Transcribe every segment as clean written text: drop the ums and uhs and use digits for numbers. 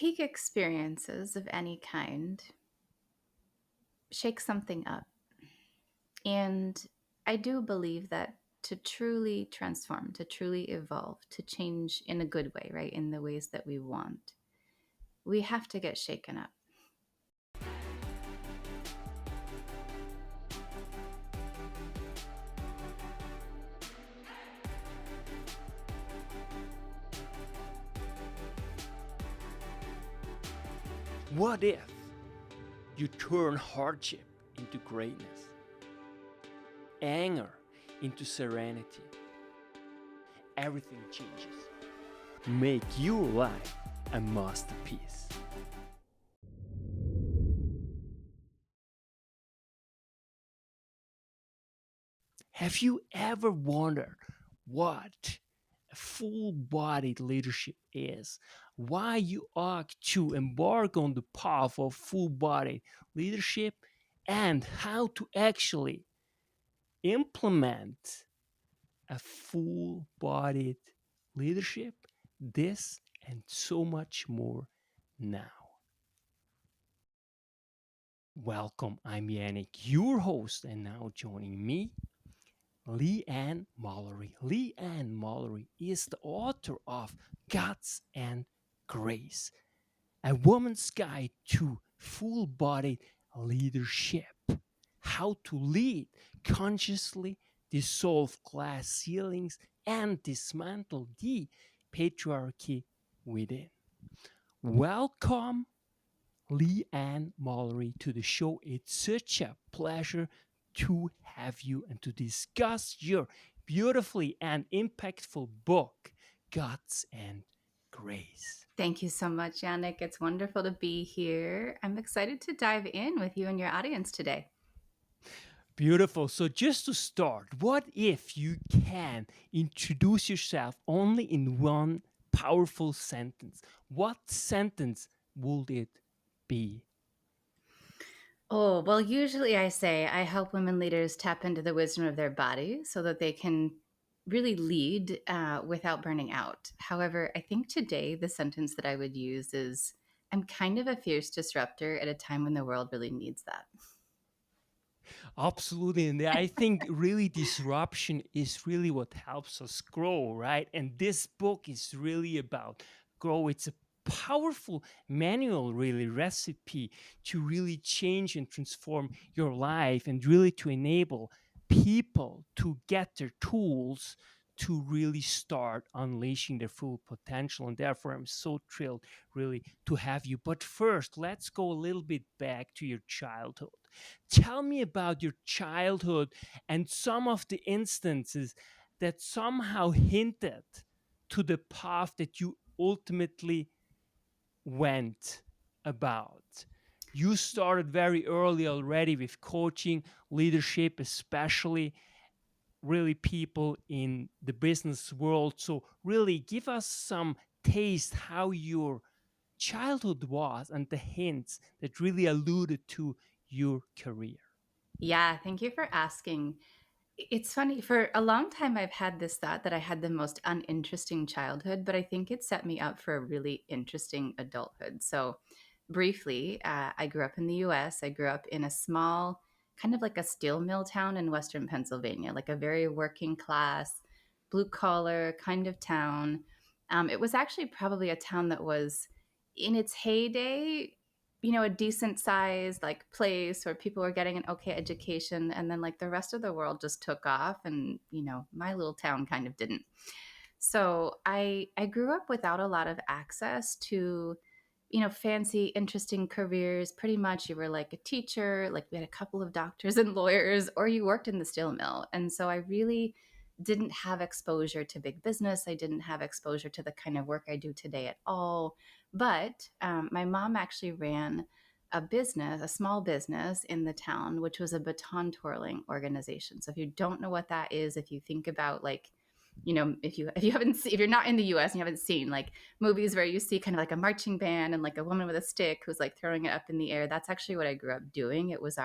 peak experiences of any kind shake something up. And I do believe that to truly transform, to truly evolve, to change in a good way, right, in the ways that we want, we have to get shaken up. What if you turn hardship into greatness, anger into serenity? Everything changes. Make your life a masterpiece. Have you ever wondered what a full-bodied leadership is? Why you ought to embark on the path of full-bodied leadership, and how to actually implement a full-bodied leadership? This and so much more now. Welcome, I'm Yanik, your host, and now joining me, LeeAnn Mallorie. LeeAnn Mallorie is the author of Guts and Grace, a woman's guide to full-bodied leadership. How to lead consciously, dissolve class ceilings, and dismantle the patriarchy within. Welcome, LeeAnn Mallorie, to the show. It's such a pleasure to have you and to discuss your beautifully and impactful book, Guts and Grace. Thank you so much, Yanik. It's wonderful to be here. I'm excited to dive in with you and your audience today. Beautiful. So, just to start, what if you can introduce yourself only in one powerful sentence? What sentence would it be? Oh, well, usually I say I help women leaders tap into the wisdom of their body so that they can really lead without burning out. However, I think today the sentence that I would use is I'm kind of a fierce disruptor at a time when the world really needs that. Absolutely. And I think really disruption is really what helps us grow, right? And this book is really about grow. It's a powerful manual, really, recipe to really change and transform your life and really to enable people to get their tools to really start unleashing their full potential. And therefore, I'm so thrilled really to have you. But first, let's go a little bit back to your childhood. Tell me about your childhood and some of the instances that somehow hinted to the path that you ultimately went about. You started very early already with coaching, leadership, especially really people in the business world. So, really give us some taste how your childhood was and the hints that really alluded to your career. Yeah, thank you for asking. It's funny, for a long time, I've had this thought that I had the most uninteresting childhood, but I think it set me up for a really interesting adulthood. So, briefly, I grew up in the US. I grew up in a small, kind of like a steel mill town in Western Pennsylvania, like a very working class, blue collar kind of town. It was actually probably a town that was in its heyday, a decent sized like place where people were getting an okay education, and then like the rest of the world just took off, and my little town kind of didn't. So I grew up without a lot of access to fancy interesting careers. Pretty much you were like a teacher, like we had a couple of doctors and lawyers, or you worked in the steel mill. And so I really didn't have exposure to big business. I didn't have exposure to the kind of work I do today at all. But my mom actually ran a business, a small business in the town, which was a baton twirling organization. So if you don't know what that is, if you think about like, if you're not in the US and you haven't seen like movies where you see kind of like a marching band and like a woman with a stick who's like throwing it up in the air, that's actually what I grew up doing. It was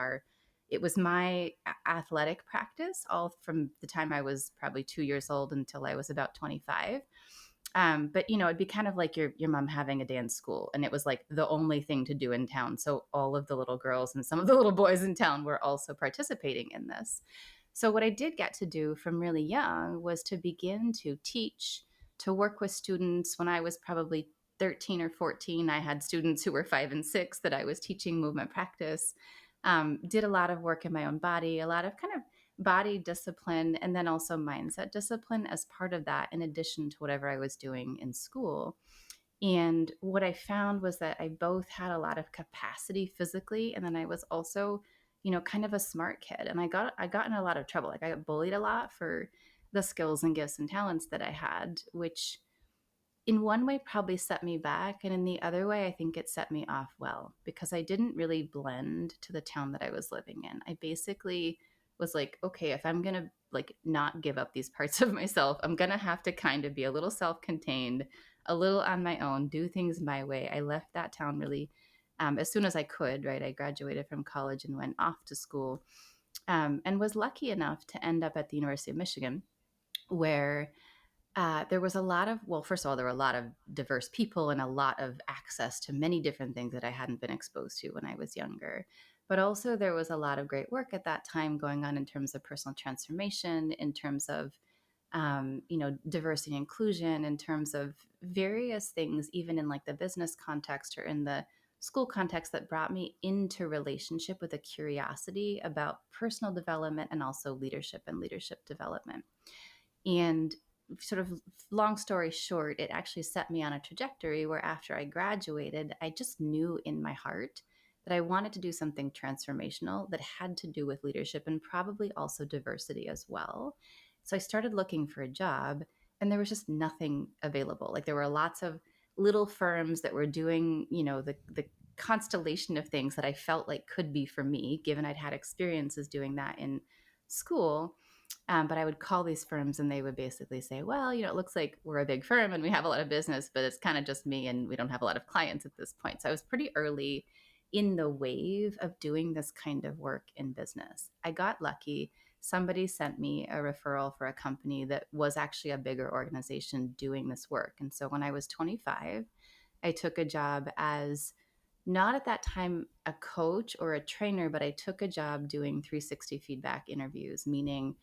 my athletic practice all from the time I was probably 2 years old until I was about 25. But it'd be kind of like your mom having a dance school, and it was like the only thing to do in town. So all of the little girls and some of the little boys in town were also participating in this. So what I did get to do from really young was to begin to teach, to work with students. When I was probably 13 or 14, I had students who were 5 and 6 that I was teaching movement practice. Did a lot of work in my own body, a lot of kind of body discipline, and then also mindset discipline as part of that, in addition to whatever I was doing in school. And what I found was that I both had a lot of capacity physically, and then I was also, kind of a smart kid. And I got in a lot of trouble. Like I got bullied a lot for the skills and gifts and talents that I had, which in one way probably set me back, and in the other way I think it set me off well, because I didn't really blend to the town that I was living in. I basically was like, okay, if I'm going to like not give up these parts of myself, I'm going to have to kind of be a little self-contained, a little on my own, do things my way. I left that town really as soon as I could, right? I graduated from college and went off to school, and was lucky enough to end up at the University of Michigan, where there was a lot of, well, first of all, there were a lot of diverse people and a lot of access to many different things that I hadn't been exposed to when I was younger. But also, there was a lot of great work at that time going on in terms of personal transformation, in terms of, diversity and inclusion, in terms of various things, even in like the business context or in the school context, that brought me into relationship with a curiosity about personal development and also leadership and leadership development. And sort of long story short, it actually set me on a trajectory where after I graduated, I just knew in my heart that I wanted to do something transformational that had to do with leadership and probably also diversity as well. So I started looking for a job, and there was just nothing available. Like there were lots of little firms that were doing, the constellation of things that I felt like could be for me, given I'd had experiences doing that in school. But I would call these firms and they would basically say, well, it looks like we're a big firm and we have a lot of business, but it's kind of just me and we don't have a lot of clients at this point. So I was pretty early in the wave of doing this kind of work in business. I got lucky. Somebody sent me a referral for a company that was actually a bigger organization doing this work. And so when I was 25, I took a job as, not at that time a coach or a trainer, but I took a job doing 360 feedback interviews, meaning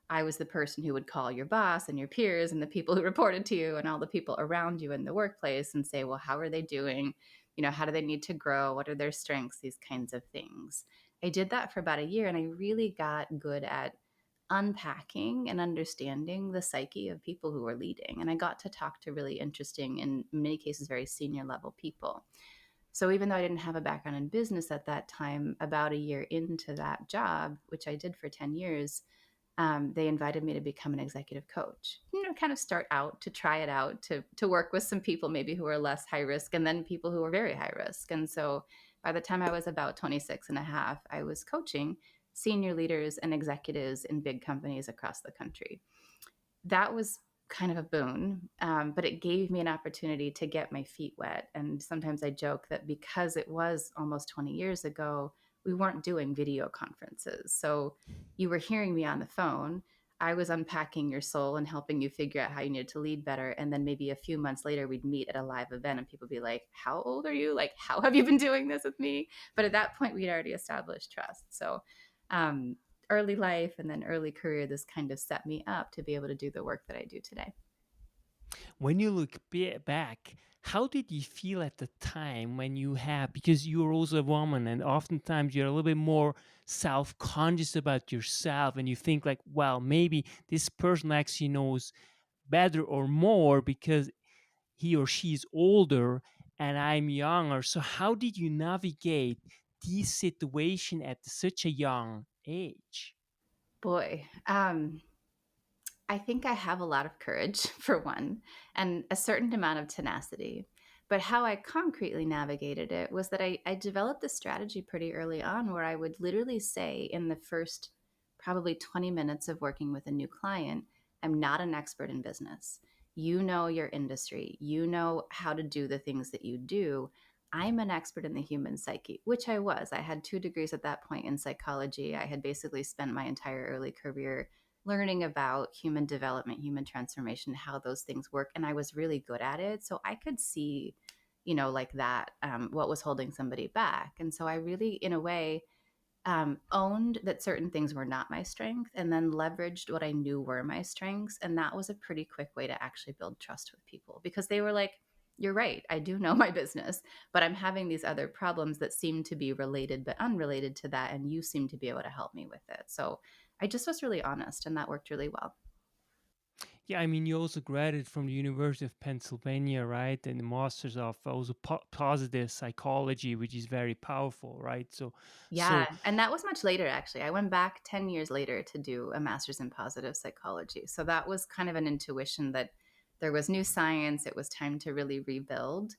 I was the person who would call your boss and your peers and the people who reported to you and all the people around you in the workplace and say, well, how are they doing? How do they need to grow? What are their strengths? These kinds of things. I did that for about a year, and I really got good at unpacking and understanding the psyche of people who were leading. And I got to talk to really interesting, in many cases, very senior level people. So even though I didn't have a background in business at that time, about a year into that job, which I did for 10 years, they invited me to become an executive coach. Kind of start out to try it out, to work with some people maybe who are less high risk, and then people who are very high risk. And so by the time I was about 26 and a half, I was coaching senior leaders and executives in big companies across the country. That was kind of a boon, but it gave me an opportunity to get my feet wet. And sometimes I joke that because it was almost 20 years ago, we weren't doing video conferences. So you were hearing me on the phone. I was unpacking your soul and helping you figure out how you needed to lead better. And then maybe a few months later, we'd meet at a live event and people would be like, how old are you? Like, how have you been doing this with me? But at that point, we'd already established trust. So um, early life and then early career, this kind of set me up to be able to do the work that I do today. When you look back, how did you feel at the time when you have, because you're also a woman and oftentimes you're a little bit more self-conscious about yourself and you think like, well, maybe this person actually knows better or more because he or she is older and I'm younger. So how did you navigate this situation at such a young age? Boy, I think I have a lot of courage, for one, and a certain amount of tenacity. But how I concretely navigated it was that I developed a strategy pretty early on where I would literally say, in the first probably 20 minutes of working with a new client, I'm not an expert in business. You know your industry, you know how to do the things that you do. I'm an expert in the human psyche, which I was. I had 2 degrees at that point in psychology. I had basically spent my entire early career learning about human development, human transformation, how those things work. And I was really good at it. So I could see, like that, what was holding somebody back. And so I really, in a way, owned that certain things were not my strength and then leveraged what I knew were my strengths. And that was a pretty quick way to actually build trust with people because they were like, you're right. I do know my business, but I'm having these other problems that seem to be related but unrelated to that. And you seem to be able to help me with it. So I just was really honest and that worked really well. Yeah, I mean, you also graduated from the University of Pennsylvania, right? And the Masters of also positive psychology, which is very powerful, right? So Yeah. And that was much later, actually. I went back 10 years later to do a master's in positive psychology. So that was kind of an intuition that there was new science. It was time to really rebuild.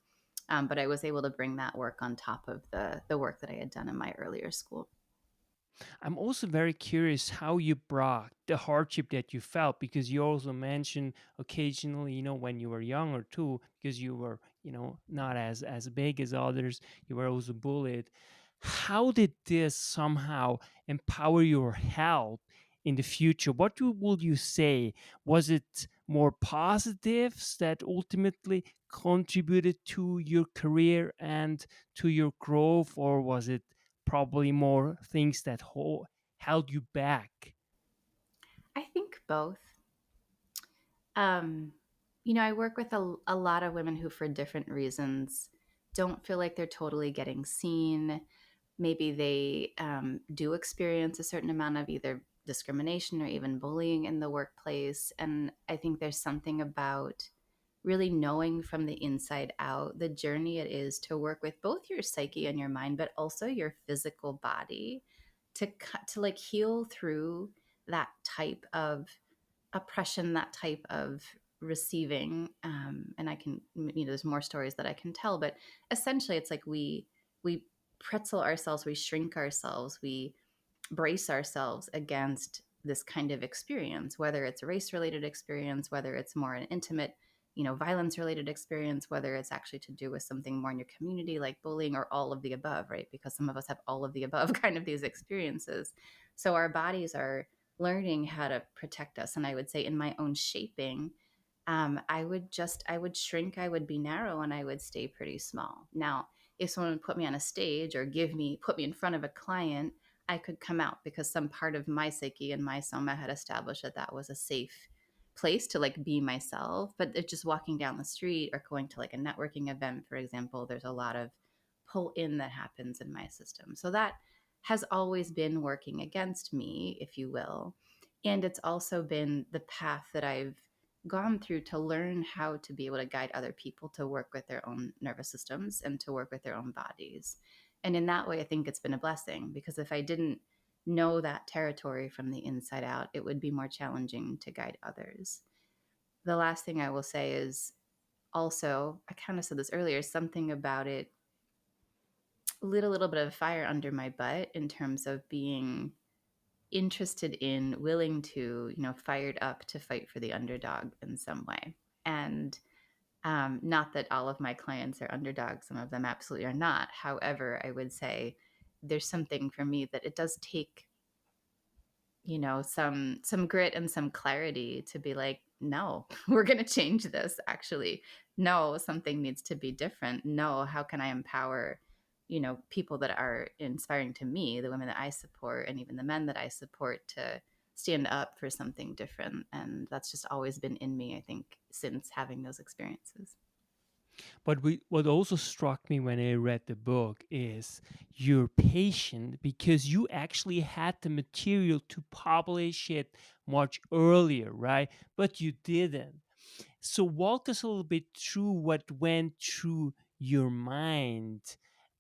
But I was able to bring that work on top of the work that I had done in my earlier school. I'm also very curious how you brought the hardship that you felt because you also mentioned occasionally, when you were younger too, because you were, not as big as others, you were also bullied. How did this somehow empower your health in the future? Would you say? Was it more positives that ultimately contributed to your career and to your growth, or was it probably more things that held you back? I think both. Um, I work with a lot of women who, for different reasons, don't feel like they're totally getting seen. Maybe they do experience a certain amount of either discrimination or even bullying in the workplace. And I think there's something about really knowing from the inside out the journey it is to work with both your psyche and your mind, but also your physical body to like heal through that type of oppression, that type of receiving. And I can, there's more stories that I can tell, but essentially it's like we pretzel ourselves, we shrink ourselves, we brace ourselves against this kind of experience, whether it's a race related experience, whether it's more an intimate, violence related experience, whether it's actually to do with something more in your community like bullying or all of the above, right? Because some of us have all of the above kind of these experiences. So our bodies are learning how to protect us. And I would say in my own shaping, I would shrink, I would be narrow, and I would stay pretty small. Now, if someone would put me on a stage or put me in front of a client, I could come out because some part of my psyche and my soma had established that that was a safe place to like be myself. But it's just walking down the street or going to like a networking event, for example, there's a lot of pull in that happens in my system. So that has always been working against me, if you will. And it's also been the path that I've gone through to learn how to be able to guide other people to work with their own nervous systems and to work with their own bodies. And in that way, I think it's been a blessing because if I didn't know that territory from the inside out, it would be more challenging to guide others. The last thing I will say is also, I kind of said this earlier, something about it lit a little bit of fire under my butt in terms of being interested in, willing to, fired up to fight for the underdog in some way. And not that all of my clients are underdogs, some of them absolutely are not. However, I would say there's something for me that it does take, some grit and some clarity to be like, no, we're going to change this actually. No, something needs to be different. No, how can I empower, people that are inspiring to me, the women that I support and even the men that I support to stand up for something different. And that's just always been in me, I think, since having those experiences. But what also struck me when I read the book is you're patient because you actually had the material to publish it much earlier, right? But you didn't. So walk us a little bit through what went through your mind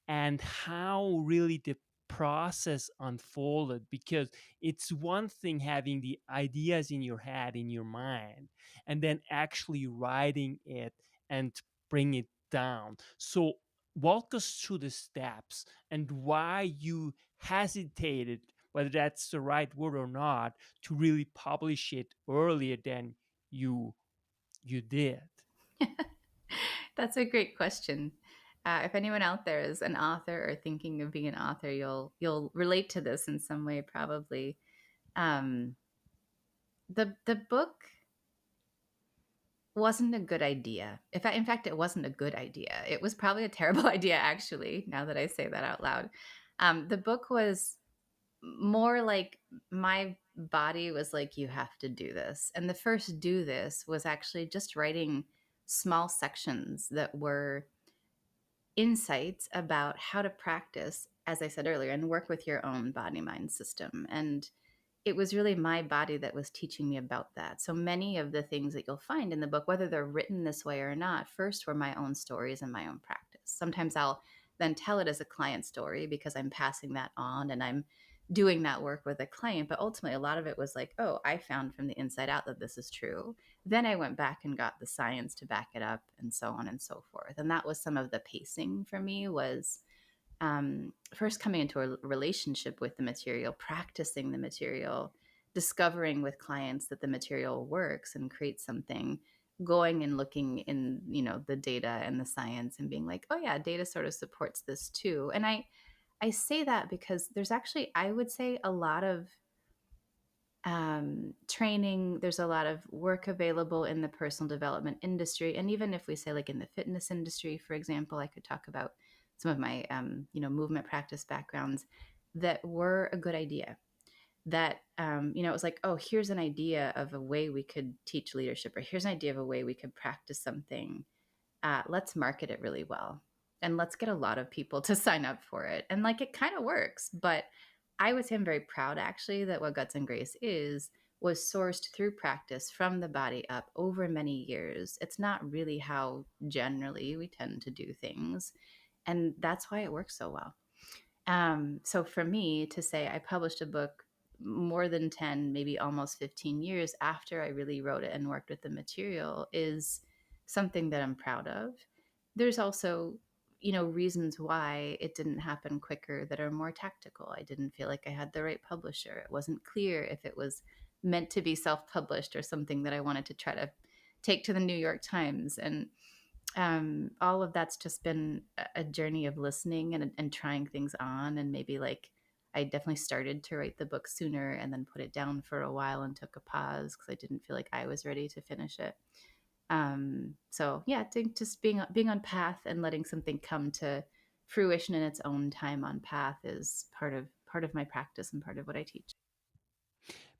and how really the process unfolded, because it's one thing having the ideas in your head, in your mind, and then actually writing it and bring it down. So walk us through the steps and why you hesitated, whether that's the right word or not, to really publish it earlier than you you did. That's a great question. If anyone out there is an author or thinking of being an author, you'll relate to this in some way, probably. Um, The book wasn't a good idea. In fact, it wasn't a good idea. It was probably a terrible idea, actually, now that I say that out loud. The book was more like my body was like, you have to do this. And the first do this was actually just writing small sections that were insights about how to practice, as I said earlier, and work with your own body mind system. And it was really my body that was teaching me about that. So many of the things that you'll find in the book, whether they're written this way or not, first were my own stories and my own practice. Sometimes I'll then tell it as a client story because I'm passing that on and I'm doing that work with a client. But ultimately, a lot of it was like, oh, I found from the inside out that this is true. Then I went back and got the science to back it up and so on and so forth. And that was some of the pacing for me was first coming into a relationship with the material, practicing the material, discovering with clients that the material works and creates something, going and looking in, the data and the science and being like, oh yeah, data sort of supports this too. And I say that because there's actually, I would say, a lot of training. There's a lot of work available in the personal development industry. And even if we say like in the fitness industry, for example, I could talk about some of my, movement practice backgrounds that were a good idea. That, it was like, oh, here's an idea of a way we could teach leadership, or here's an idea of a way we could practice something. Let's market it really well and let's get a lot of people to sign up for it. And like it kind of works. But I would say I'm very proud actually that what Guts and Grace is was sourced through practice from the body up over many years. It's not really how generally we tend to do things. And that's why it works so well. So for me to say I published a book more than 10, maybe almost 15 years after I really wrote it and worked with the material is something that I'm proud of. There's also, reasons why it didn't happen quicker that are more tactical. I didn't feel like I had the right publisher. It wasn't clear if it was meant to be self-published or something that I wanted to try to take to the New York Times. And all of that's just been a journey of listening and trying things on. And maybe like I definitely started to write the book sooner and then put it down for a while and took a pause because I didn't feel like I was ready to finish it. So yeah, I think just being on path and letting something come to fruition in its own time on path is part of my practice and part of what I teach.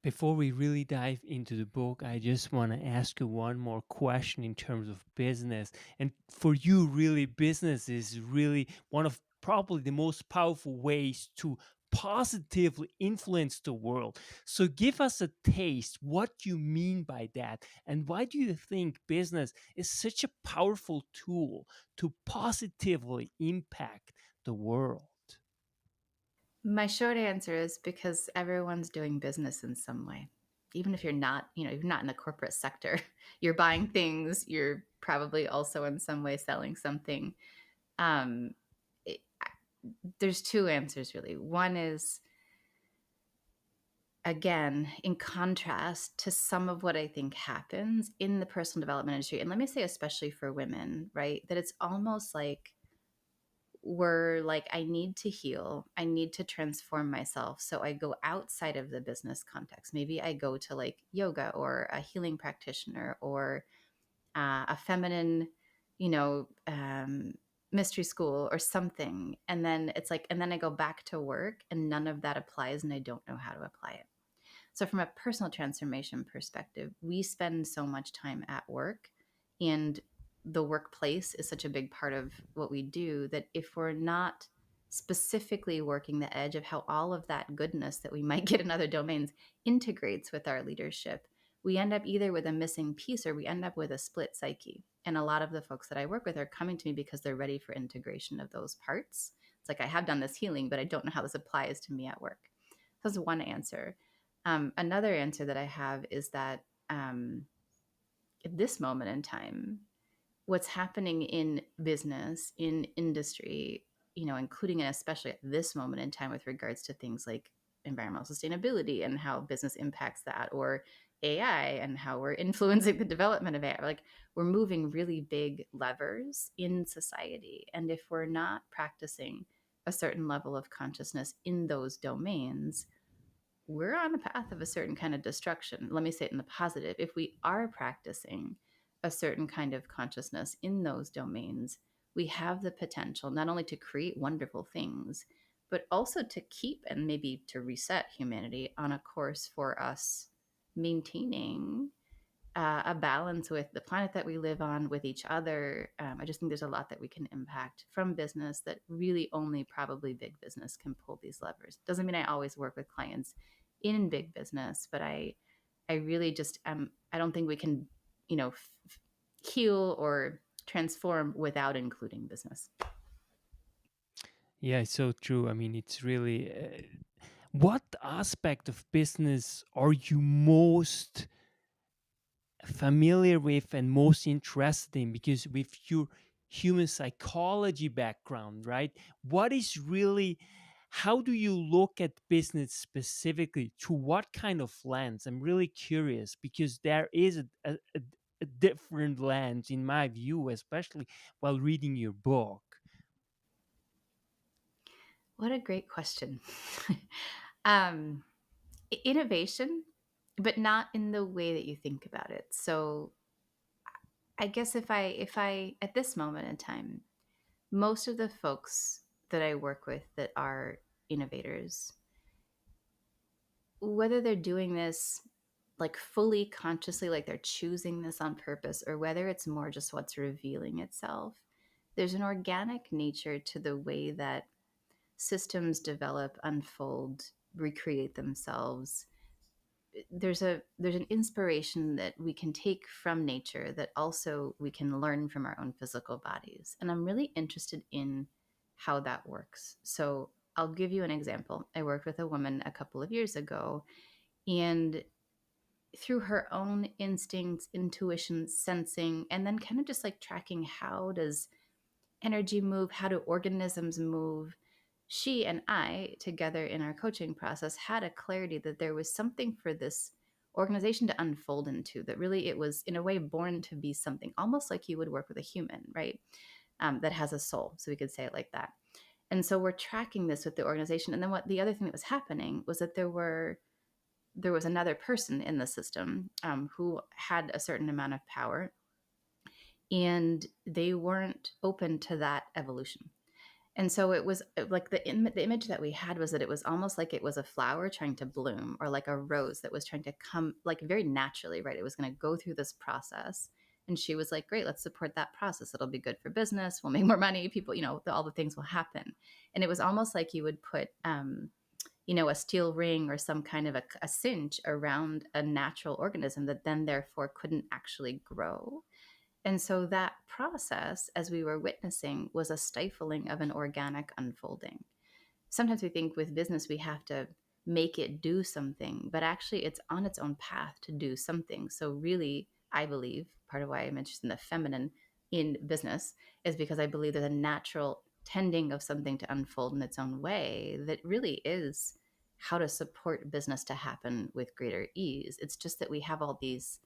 Before we really dive into the book, I just want to ask you one more question in terms of business. And for you, really, business is really one of probably the most powerful ways to positively influence the world. So give us a taste what you mean by that, and why do you think business is such a powerful tool to positively impact the world? My short answer is because everyone's doing business in some way. Even if you're not, you're not in the corporate sector, you're buying things, you're probably also in some way selling something. Um, it, there's two answers really. One is, again, in contrast to some of what I think happens in the personal development industry, and let me say, especially for women, right? That it's almost like were like, I need to heal, I need to transform myself. So I go outside of the business context. Maybe I go to like yoga or a healing practitioner or a feminine, you know, mystery school or something. And then it's like, and then I go back to work and none of that applies and I don't know how to apply it. So, from a personal transformation perspective, we spend so much time at work, and the workplace is such a big part of what we do that if we're not specifically working the edge of how all of that goodness that we might get in other domains integrates with our leadership, we end up either with a missing piece or we end up with a split psyche. And a lot of the folks that I work with are coming to me because they're ready for integration of those parts. It's like, I have done this healing, but I don't know how this applies to me at work. That's one answer. Another answer that I have is that at this moment in time, what's happening in business, in industry, including and especially at this moment in time with regards to things like environmental sustainability and how business impacts that, or AI and how we're influencing the development of AI. Like we're moving really big levers in society. And if we're not practicing a certain level of consciousness in those domains, we're on a path of a certain kind of destruction. Let me say it in the positive. If we are practicing a certain kind of consciousness in those domains, we have the potential not only to create wonderful things, but also to keep and maybe to reset humanity on a course for us maintaining a balance with the planet that we live on, with each other. I just think there's a lot that we can impact from business that really only probably big business can pull these levers. Doesn't mean I always work with clients in big business, but I really just I don't think we can, you know, heal or transform without including business. Yeah, it's so true. I mean, it's really. What aspect of business are you most familiar with and most interested in? Because with your human psychology background, right? What is really, how do you look at business specifically? Through what kind of lens? I'm really curious because there is a different lens in my view, especially while reading your book. What a great question. um, Innovation, but not in the way that you think about it. So I guess if I at this moment in time, most of the folks that I work with that are innovators, whether they're doing this like fully consciously, like they're choosing this on purpose, or whether it's more just what's revealing itself, there's an organic nature to the way that systems develop, unfold, recreate themselves. There's an inspiration that we can take from nature that also we can learn from our own physical bodies, and I'm really interested in how that works. So I'll give you an example. I worked with a woman a couple of years ago, and through her own instincts, intuition, sensing, and then kind of just like tracking, how does energy move, how do organisms move, she and I together in our coaching process had a clarity that there was something for this organization to unfold into, that really it was in a way born to be something almost like you would work with a human, right? That has a soul, so we could say it like that. And so we're tracking this with the organization, and then what the other thing that was happening was that there was another person in the system, who had a certain amount of power, and they weren't open to that evolution. And so it was like the image that we had was that it was almost like it was a flower trying to bloom, or like a rose that was trying to come like very naturally, right? It was going to go through this process. And she was like, great, let's support that process. It'll be good for business. We'll make more money. People, all the things will happen. And it was almost like you would put, a steel ring or some kind of a cinch around a natural organism that then therefore couldn't actually grow. And so that process, as we were witnessing, was a stifling of an organic unfolding. Sometimes we think with business we have to make it do something, but actually it's on its own path to do something. So, really, I believe part of why I'm interested in the feminine in business is because I believe there's a natural tending of something to unfold in its own way that really is how to support business to happen with greater ease. It's just that we have all these,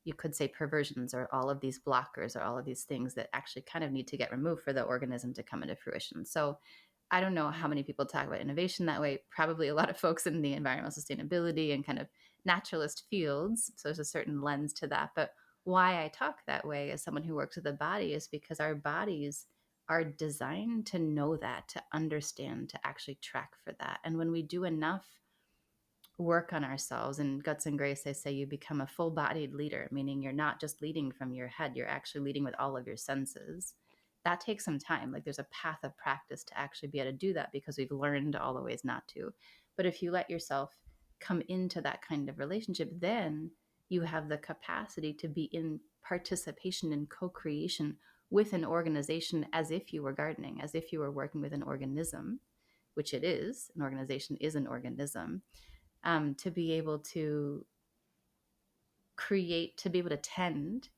you could say, perversions, or all of these blockers, or all of these things that actually kind of need to get removed for the organism to come into fruition. So I don't know how many people talk about innovation that way. Probably a lot of folks in the environmental sustainability and kind of naturalist fields. So there's a certain lens to that. But why I talk that way as someone who works with the body is because our bodies are designed to know that, to understand, to actually track for that. And when we do enough work on ourselves, and Guts and Grace, I say you become a full-bodied leader, meaning you're not just leading from your head, you're actually leading with all of your senses. That takes some time. Like there's a path of practice to actually be able to do that, because we've learned all the ways not to. But if you let yourself come into that kind of relationship, then you have the capacity to be in participation and co-creation with an organization, as if you were gardening, as if you were working with an organism, which it is. An organization is an organism. To be able to create, to be able to tend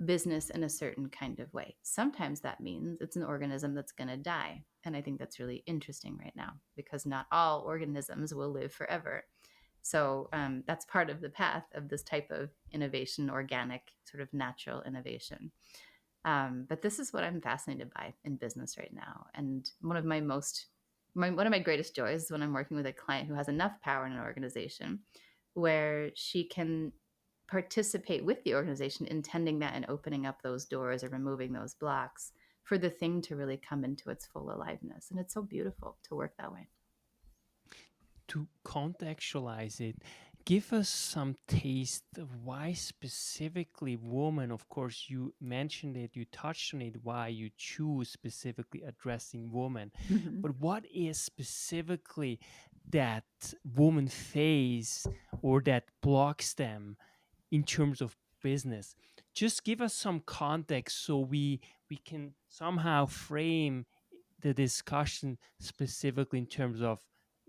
business in a certain kind of way. Sometimes that means it's an organism that's going to die. And I think that's really interesting right now, because not all organisms will live forever. So that's part of the path of this type of innovation, organic, sort of natural innovation. But this is what I'm fascinated by in business right now. And one of my most one of my greatest joys is when I'm working with a client who has enough power in an organization where she can participate with the organization in tending that and opening up those doors or removing those blocks for the thing to really come into its full aliveness. And it's so beautiful to work that way. To contextualize it, give us some taste of why specifically woman. Of course, you mentioned it, you touched on it, why you choose specifically addressing women. Mhm. But what is specifically that woman face or that blocks them in terms of business? Just give us some context so we can somehow frame the discussion specifically in terms of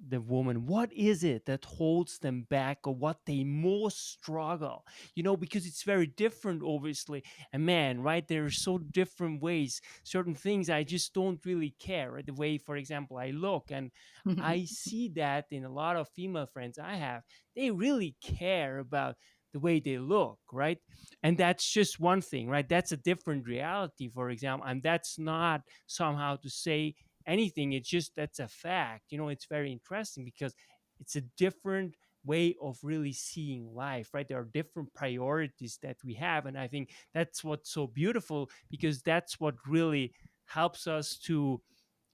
the woman. What is it that holds them back, or what they most struggle? Because it's very different, obviously. A man, right? There are so different ways. Certain things I just don't really care, right? The way, for example, I look, and I see that in a lot of female friends I have. They really care about the way they look, right? And that's just one thing, right? That's a different reality, for example. And that's not somehow to say anything. It's just that's a fact. It's very interesting because it's a different way of really seeing life, right? There are different priorities that we have. And I think that's what's so beautiful, because that's what really helps us to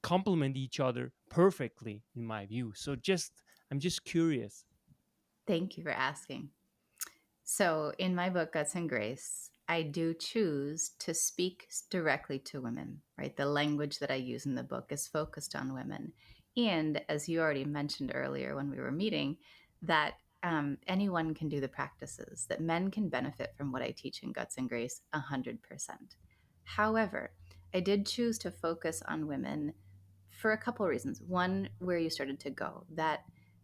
complement each other perfectly, in my view. I'm just curious. Thank you for asking. So, in my book, Guts and Grace, I do choose to speak directly to women, right? The language that I use in the book is focused on women. And as you already mentioned earlier when we were meeting, that anyone can do the practices, that men can benefit from what I teach in Guts and Grace 100%. However, I did choose to focus on women for a couple of reasons. One, where you started to go, that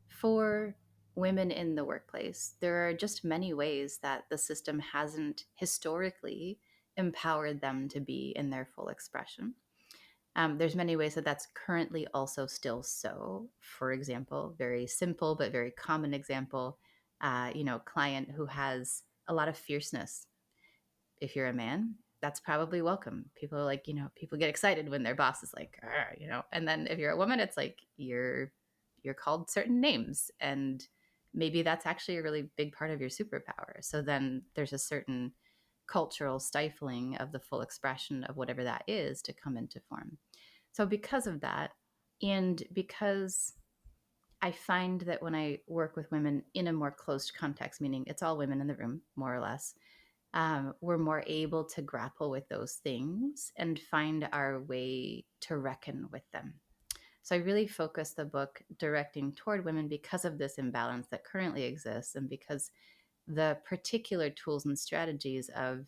for women in the workplace, there are just many ways that the system hasn't historically empowered them to be in their full expression. There's many ways that that's currently also still so. For example, very simple but very common example, client who has a lot of fierceness. If you're a man, that's probably welcome. People are like, people get excited when their boss is like, and then if you're a woman, it's like you're called certain names, and maybe that's actually a really big part of your superpower. So then there's a certain cultural stifling of the full expression of whatever that is to come into form. So because of that, and because I find that when I work with women in a more closed context, meaning it's all women in the room, more or less, we're more able to grapple with those things and find our way to reckon with them. So I really focus the book directing toward women because of this imbalance that currently exists, and because the particular tools and strategies of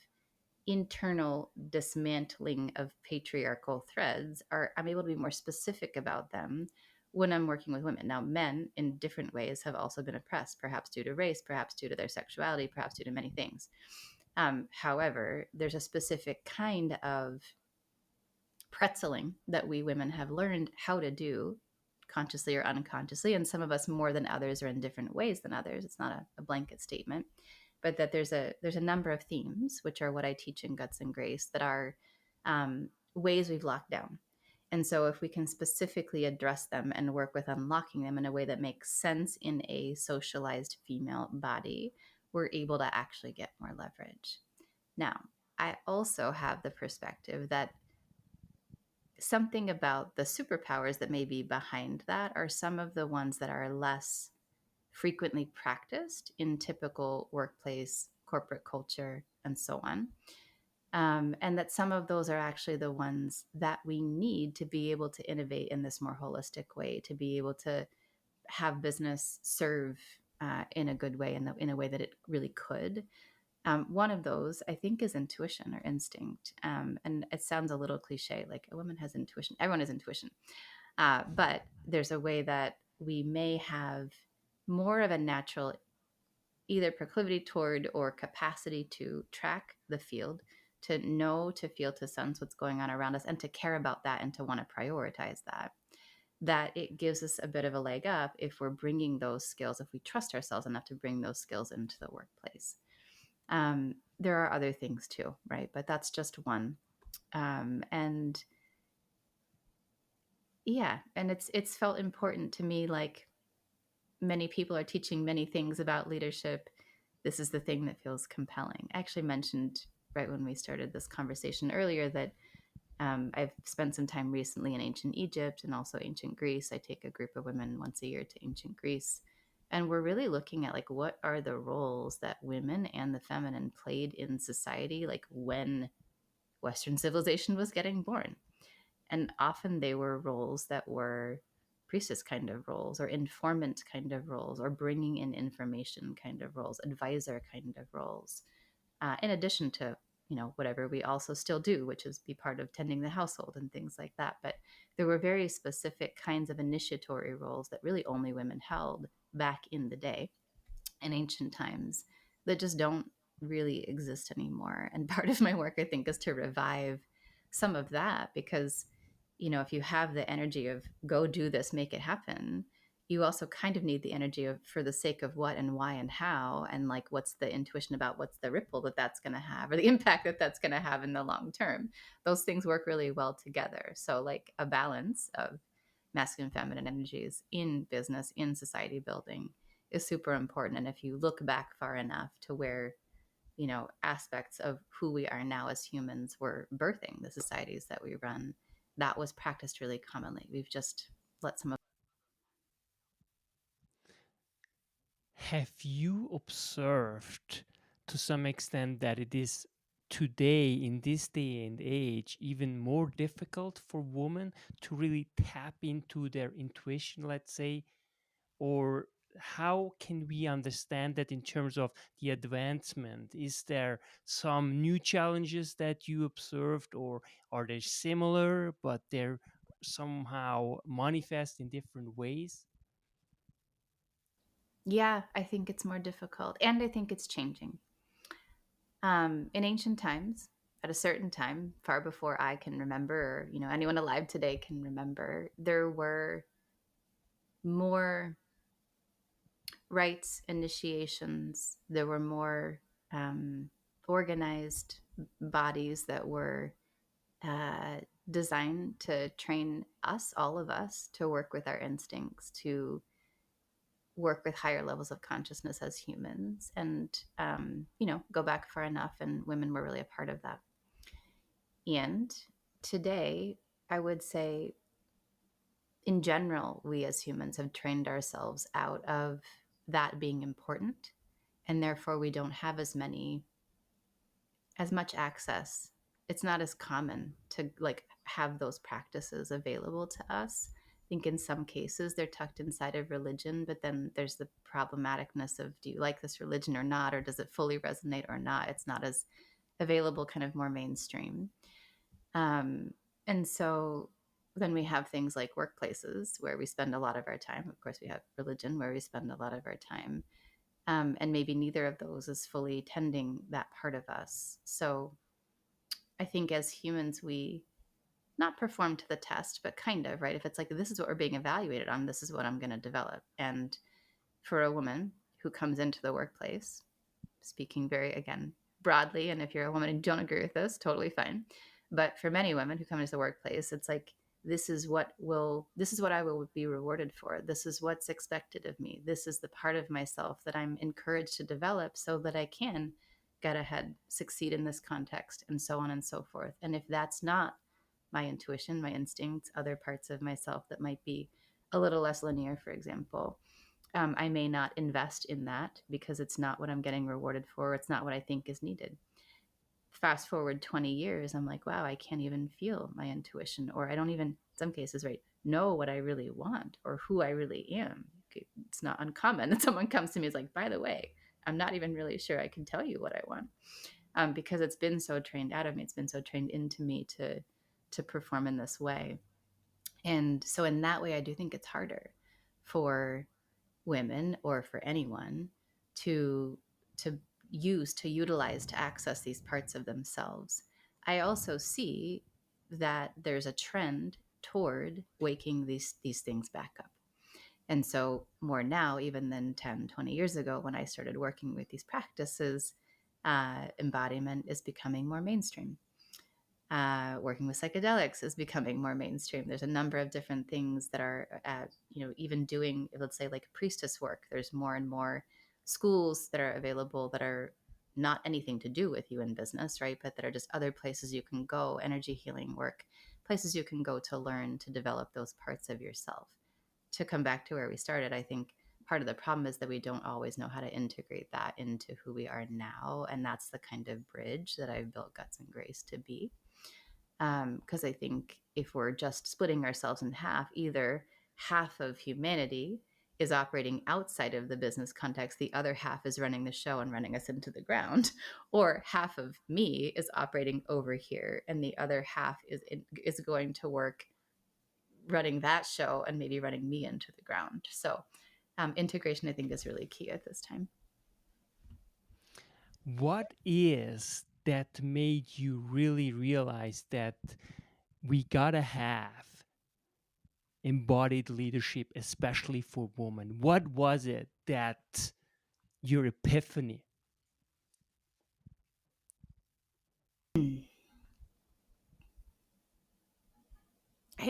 internal dismantling of patriarchal threads are, I'm able to be more specific about them when I'm working with women. Now, men in different ways have also been oppressed, perhaps due to race, perhaps due to their sexuality, perhaps due to many things. However, there's a specific kind of pretzeling that we women have learned how to do consciously or unconsciously, and some of us more than others or in different ways than others. It's not a blanket statement, but that there's a number of themes, which are what I teach in Guts and Grace, that are ways we've locked down. And so if we can specifically address them and work with unlocking them in a way that makes sense in a socialized female body, we're able to actually get more leverage. Now, I also have the perspective that something about the superpowers that may be behind that are some of the ones that are less frequently practiced in typical workplace, corporate culture, and so on. And that some of those are actually the ones that we need to be able to innovate in this more holistic way, to be able to have business serve in a good way, in a way that it really could. One of those, I think, is intuition or instinct. And it sounds a little cliche, like a woman has intuition. Everyone has intuition. But there's a way that we may have more of a natural either proclivity toward or capacity to track the field, to know, to feel, to sense what's going on around us, and to care about that and to want to prioritize that. That it gives us a bit of a leg up if we're bringing those skills, if we trust ourselves enough to bring those skills into the workplace. There are other things too, right? But that's just one. And Yeah, and it's felt important to me, like many people are teaching many things about leadership. This is the thing that feels compelling. I actually mentioned right when we started this conversation earlier that I've spent some time recently in ancient Egypt and also ancient Greece. I take a group of women once a year to ancient Greece. And we're really looking at like what are the roles that women and the feminine played in society, like when Western civilization was getting born. And often they were roles that were priestess kind of roles or informant kind of roles or bringing in information kind of roles, advisor kind of roles, in addition to whatever we also still do, which is be part of tending the household and things like that. But there were very specific kinds of initiatory roles that really only women held back in the day in ancient times that just don't really exist anymore. And part of my work, I think, is to revive some of that because, if you have the energy of go do this, make it happen, you also kind of need the energy of for the sake of what and why and how, and like what's the intuition about what's the ripple that that's going to have or the impact that that's going to have in the long term. Those things work really well together. So, like a balance of masculine and feminine energies in business, in society building is super important. And if you look back far enough to where, aspects of who we are now as humans were birthing the societies that we run, that was practiced really commonly. We've just let some of Have you observed to some extent that it is today, in this day and age, even more difficult for women to really tap into their intuition, let's say? Or how can we understand that in terms of the advancement? Is there some new challenges that you observed, or are they similar, but they're somehow manifest in different ways? yeah, I think it's more difficult and I think it's changing. In ancient times, at a certain time, far before I can remember, or anyone alive today can remember, there were more rites, initiations. There were more organized bodies that were uh, designed to train us, all of us, to work with our instincts, to work with higher levels of consciousness as humans, and go back far enough, and women were really a part of that. And today, I would say, in general, we as humans have trained ourselves out of that being important, and therefore we don't have as much access. It's not as common to like have those practices available to us. I think in some cases they're tucked inside of religion, but then there's the problematicness of do you like this religion or not, or does it fully resonate or not? It's not as available, kind of more mainstream. Um, and so then we have things like workplaces where we spend a lot of our time. Of course, we have religion where we spend a lot of our time. And maybe neither of those is fully tending that part of us. So I think as humans, we not perform to the test, but kind of, right? If it's like, this is what we're being evaluated on, this is what I'm going to develop. And for a woman who comes into the workplace, speaking very, again, broadly, and if you're a woman and don't agree with this, totally fine. But for many women who come into the workplace, it's like, this is what I will be rewarded for. This is what's expected of me. This is the part of myself that I'm encouraged to develop so that I can get ahead, succeed in this context, and so on and so forth. And if that's not my intuition, my instincts, other parts of myself that might be a little less linear, for example, I may not invest in that because it's not what I'm getting rewarded for. It's not what I think is needed. Fast forward 20 years, I'm like, wow, I can't even feel my intuition, or I don't even, in some cases, right, know what I really want or who I really am. It's not uncommon that someone comes to me and is like, by the way, I'm not even really sure I can tell you what I want, because it's been so trained out of me. It's been so trained into me to perform in this way. And so in that way, I do think it's harder for women or for anyone to to utilize, to access these parts of themselves. I also see that there's a trend toward waking these things back up. And so more now even than 10, 20 years ago when I started working with these practices, embodiment is becoming more mainstream. Working with psychedelics is becoming more mainstream. There's a number of different things that are, even doing, let's say, like priestess work. There's more and more schools that are available that are not anything to do with you in business, right? But that are just other places you can go, energy healing work, places you can go to learn to develop those parts of yourself. To come back to where we started, I think part of the problem is that we don't always know how to integrate that into who we are now. And that's the kind of bridge that I've built Guts and Grace to be. Because I think if we're just splitting ourselves in half, either half of humanity is operating outside of the business context, the other half is running the show and running us into the ground, or half of me is operating over here, and the other half is going to work running that show and maybe running me into the ground. So integration, I think, is really key at this time. What is that made you really realize that we gotta have embodied leadership, especially for women? What was it that your epiphany?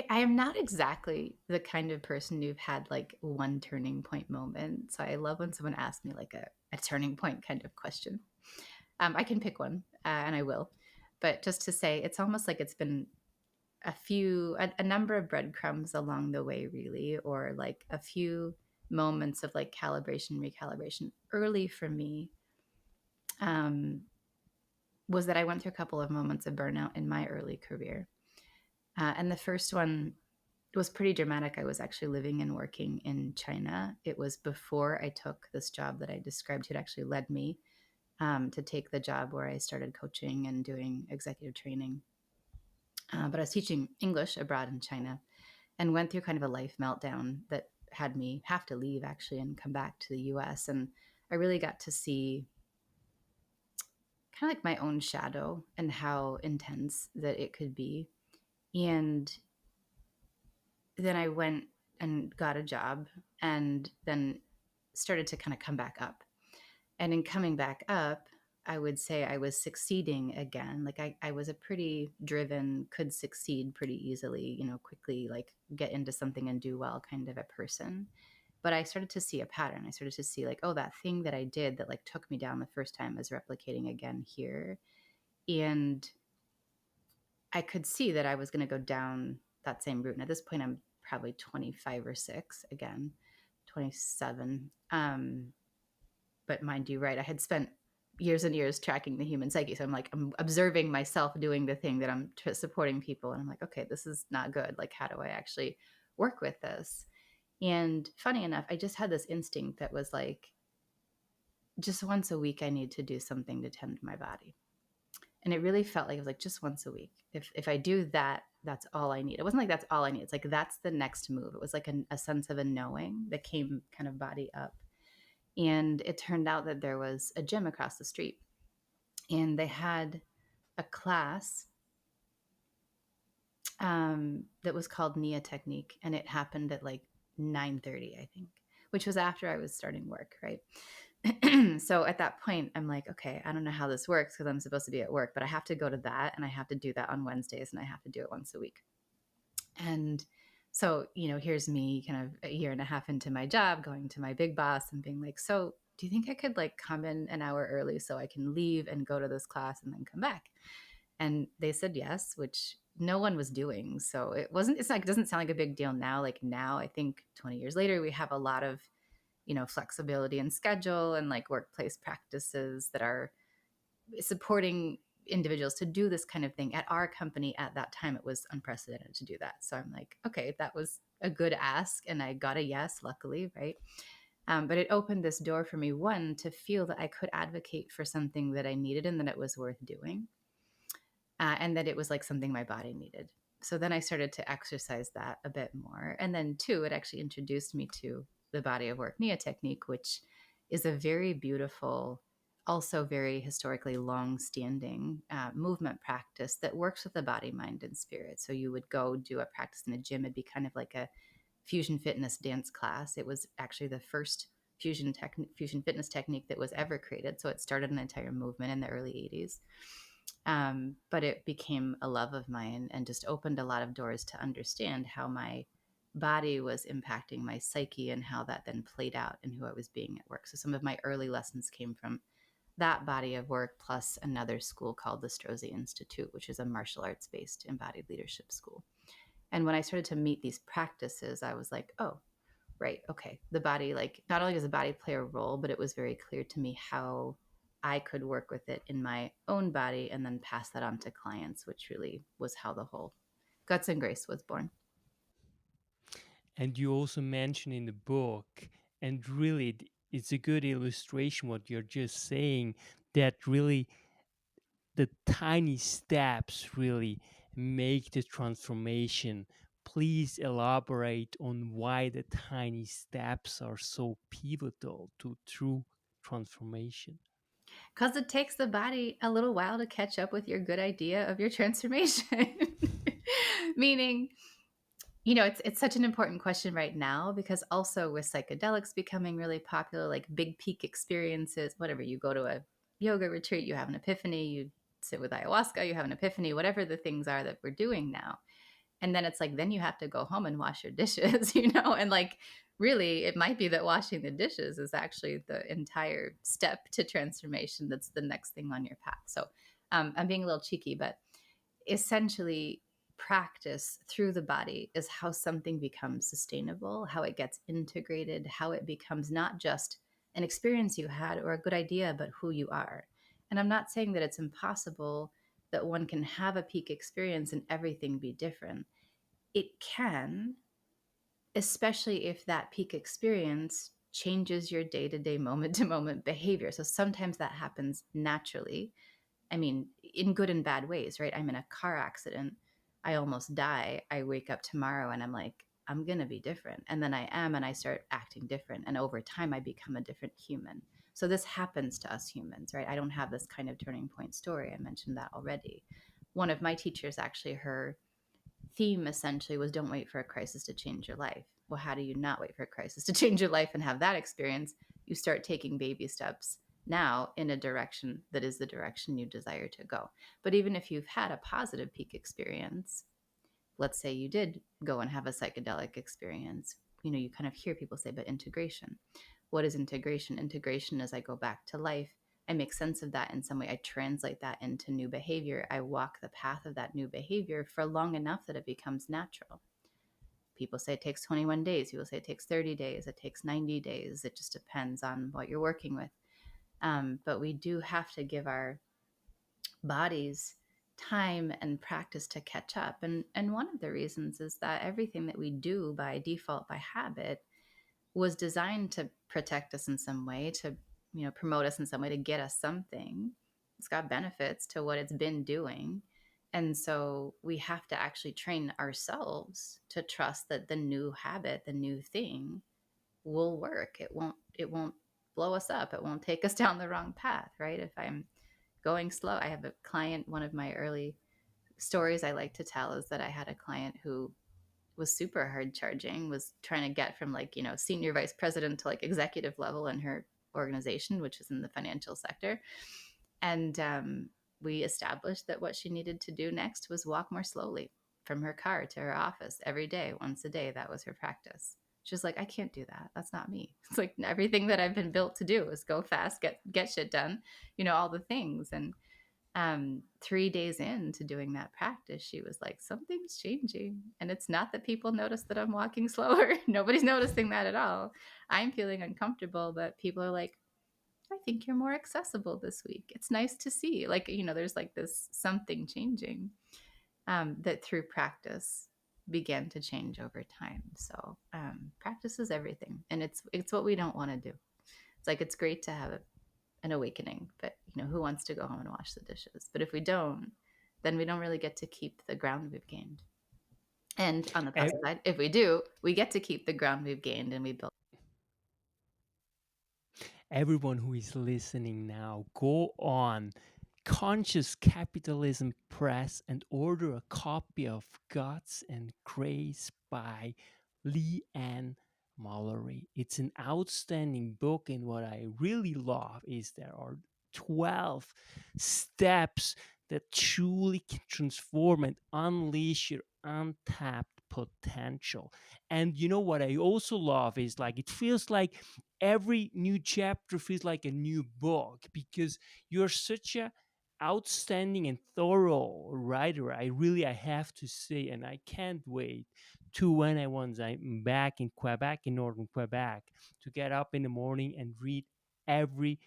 I am not exactly the kind of person who've had like one turning point moment. So I love when someone asks me like a turning point kind of question. I can pick one, and I will. But just to say, it's almost like it's been a number of breadcrumbs along the way, really, or like a few moments of like calibration, recalibration. Early for me um, was that I went through a couple of moments of burnout in my early career. And the first one was pretty dramatic. I was actually living and working in China. It was before I took this job that I described. It actually led me to take the job where I started coaching and doing executive training. But I was teaching English abroad in China and went through kind of a life meltdown that had me have to leave actually and come back to the US. And I really got to see kind of like my own shadow and how intense that it could be. And then I went and got a job and then started to kind of come back up. And in coming back up, I would say I was succeeding again. Like I was a pretty driven, could succeed pretty easily, quickly, like get into something and do well kind of a person. But I started to see a pattern. I started to see like, oh, that thing that I did that like took me down the first time is replicating again here. And I could see that I was going to go down that same route. And at this point, I'm probably 25 or 6 again, 27. But mind you, right, I had spent years and years tracking the human psyche. So I'm observing myself doing the thing that I'm supporting people. And I'm like, okay, this is not good. Like, how do I actually work with this? And funny enough, I just had this instinct that was like, just once a week, I need to do something to tend my body. And it really felt like it was like just once a week. If I do that, that's all I need. It wasn't like that's all I need. It's like that's the next move. It was like a sense of a knowing that came kind of body up. And it turned out that there was a gym across the street, and they had a class that was called Nia Technique, and it happened at like 9:30, I think, which was after I was starting work, right? So at that point, I'm like, okay, I don't know how this works because I'm supposed to be at work, but I have to go to that, and I have to do that on Wednesdays, and I have to do it once a week. And so, here's me kind of a year and a half into my job, going to my big boss and being like, so do you think I could like come in an hour early so I can leave and go to this class and then come back? And they said yes, which no one was doing. So it doesn't sound like a big deal now. Like now, I think 20 years later, we have a lot of, flexibility in schedule and like workplace practices that are supporting individuals to do this kind of thing. At our company at that time, it was unprecedented to do that. So I'm like, okay, that was a good ask. And I got a yes, luckily, right? But it opened this door for me, one, to feel that I could advocate for something that I needed and that it was worth doing, and that it was like something my body needed. So then I started to exercise that a bit more. And then, two, it actually introduced me to the body of work Nia technique, which is a very beautiful, also very historically long-standing movement practice that works with the body, mind, and spirit. So you would go do a practice in a gym. It'd be kind of like a fusion fitness dance class. It was actually the first fusion fitness technique that was ever created. So it started an entire movement in the early 80s. But it became a love of mine and just opened a lot of doors to understand how my body was impacting my psyche and how that then played out in who I was being at work. So some of my early lessons came from that body of work, plus another school called the Strozzi Institute, which is a martial arts based embodied leadership school. And when I started to meet these practices, I was like, oh, right, okay. The body, like, not only does the body play a role, but it was very clear to me how I could work with it in my own body and then pass that on to clients, which really was how the whole Guts and Grace was born. And you also mention in the book, and really it's a good illustration what you're just saying, that really the tiny steps really make the transformation. Please elaborate on why the tiny steps are so pivotal to true transformation. Because it takes the body a little while to catch up with your good idea of your transformation. Meaning, it's such an important question right now because also with psychedelics becoming really popular, like big peak experiences, whatever, you go to a yoga retreat, you have an epiphany, you sit with ayahuasca, you have an epiphany, whatever the things are that we're doing now. And then it's like, then you have to go home and wash your dishes, and like, really, it might be that washing the dishes is actually the entire step to transformation. That's the next thing on your path. So I'm being a little cheeky, but essentially practice through the body is how something becomes sustainable, how it gets integrated, how it becomes not just an experience you had or a good idea, but who you are. And I'm not saying that it's impossible that one can have a peak experience and everything be different. It can, especially if that peak experience changes your day to day, moment to moment behavior. So sometimes that happens naturally. I mean, in good and bad ways, right? I'm in a car accident. I almost die. I wake up tomorrow and I'm like, I'm going to be different. And then I am, and I start acting different. And over time, I become a different human. So this happens to us humans, right? I don't have this kind of turning point story. I mentioned that already. One of my teachers, actually, her theme essentially was don't wait for a crisis to change your life. Well, how do you not wait for a crisis to change your life and have that experience? You start taking baby steps now in a direction that is the direction you desire to go. But even if you've had a positive peak experience, let's say you did go and have a psychedelic experience, you kind of hear people say, but integration. What is integration? Integration is I go back to life. I make sense of that in some way. I translate that into new behavior. I walk the path of that new behavior for long enough that it becomes natural. People say it takes 21 days. People say it takes 30 days. It takes 90 days. It just depends on what you're working with. But we do have to give our bodies time and practice to catch up. And one of the reasons is that everything that we do by default, by habit, was designed to protect us in some way, to promote us in some way, to get us something. It's got benefits to what it's been doing. And so we have to actually train ourselves to trust that the new habit, the new thing, will work. It won't blow us up. It won't take us down the wrong path, right? If I'm going slow, I have a client, one of my early stories I like to tell is that I had a client who was super hard charging, was trying to get from like, senior vice president to like executive level in her organization, which is in the financial sector. And we established that what she needed to do next was walk more slowly from her car to her office every day, once a day. That was her practice. She's like, I can't do that. That's not me. It's like everything that I've been built to do is go fast, get shit done, all the things. And 3 days into doing that practice, she was like, something's changing. And it's not that people notice that I'm walking slower. Nobody's noticing that at all. I'm feeling uncomfortable, but people are like, I think you're more accessible this week. It's nice to see. Like, there's like this something changing that through practice began to change over time. So practice is everything. And it's what we don't want to do. It's like, it's great to have an awakening, but who wants to go home and wash the dishes? But if we don't, then we don't really get to keep the ground we've gained. And on the E- positive side, if we do, we get to keep the ground we've gained and we build. Everyone who is listening now, go on Conscious Capitalism Press and order a copy of Guts and Grace by LeeAnn Mallorie. It's an outstanding book, and what I really love is there are 12 steps that truly can transform and unleash your untapped potential. And you know what I also love is like it feels like every new chapter feels like a new book because you're such a outstanding and thorough writer. I have to say, and I can't wait to when I'm back in Quebec, in northern Quebec, to get up in the morning and read every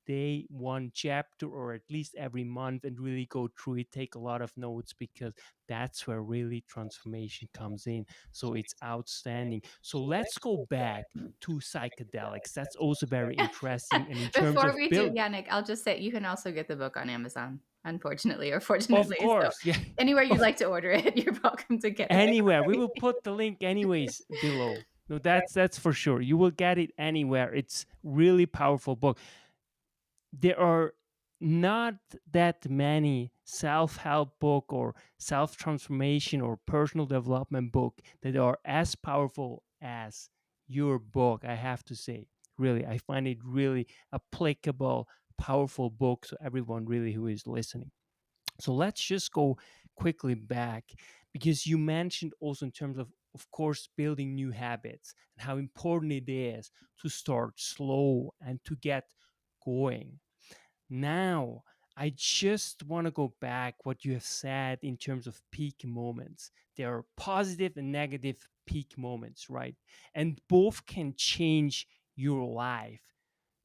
day one chapter, or at least every month, and really go through it, take a lot of notes, because that's where really transformation comes in. So it's outstanding. So let's go back to psychedelics. That's also very interesting. And in terms Before of we do, build, Yannick, I'll just say you can also get the book on Amazon, unfortunately or of fortunately. So course, yeah, anywhere you'd of like to order it, you're welcome to get it. anywhere. We will put the link anyways below. No, that's for sure. You will get it anywhere. It's really powerful book. There are not that many self-help book or self-transformation or personal development book that are as powerful as your book, I have to say. Really, I find it really applicable, powerful book to everyone really who is listening. So let's just go quickly back, because you mentioned also in terms of course, building new habits and how important it is to start slow and to get going. Now, I just want to go back what you have said in terms of peak moments. There are positive and negative peak moments, right? And both can change your life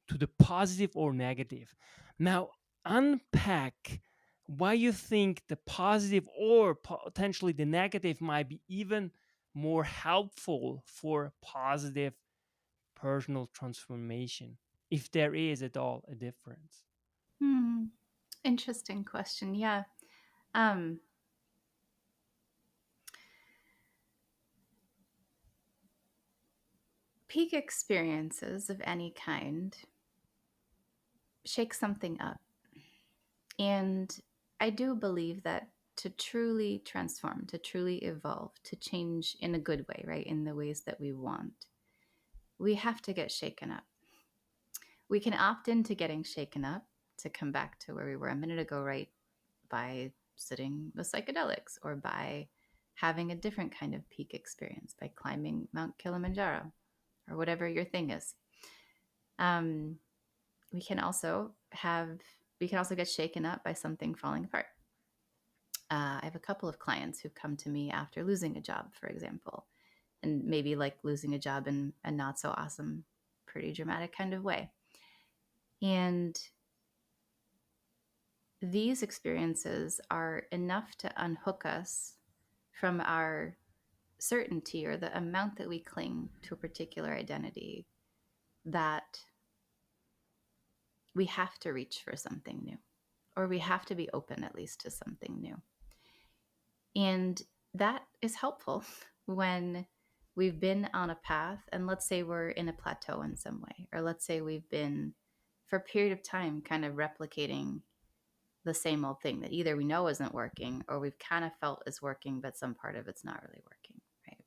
to the positive or negative. Now, unpack why you think the positive or potentially the negative might be even more helpful for positive personal transformation, if there is at all a difference. Hmm. Interesting question. Yeah. Um, Peak experiences of any kind shake something up. And I do believe that to truly transform, to truly evolve, to change in a good way, right? In the ways that we want, we have to get shaken up. We can opt into getting shaken up to come back to where we were a minute ago, right? By sitting with psychedelics or by having a different kind of peak experience, by climbing Mount Kilimanjaro or whatever your thing is. Um, we can also have, we can also get shaken up by something falling apart. I have a couple of clients who've come to me after losing a job, for example, and maybe like losing a job in a not so awesome, pretty dramatic kind of way. And these experiences are enough to unhook us from our certainty or the amount that we cling to a particular identity that we have to reach for something new, or we have to be open at least to something new. And that is helpful when we've been on a path, and let's say we're in a plateau in some way, or let's say we've been for a period of time kind of replicating the same old thing that either we know isn't working or we've kind of felt is working, but some part of it's not really working, right?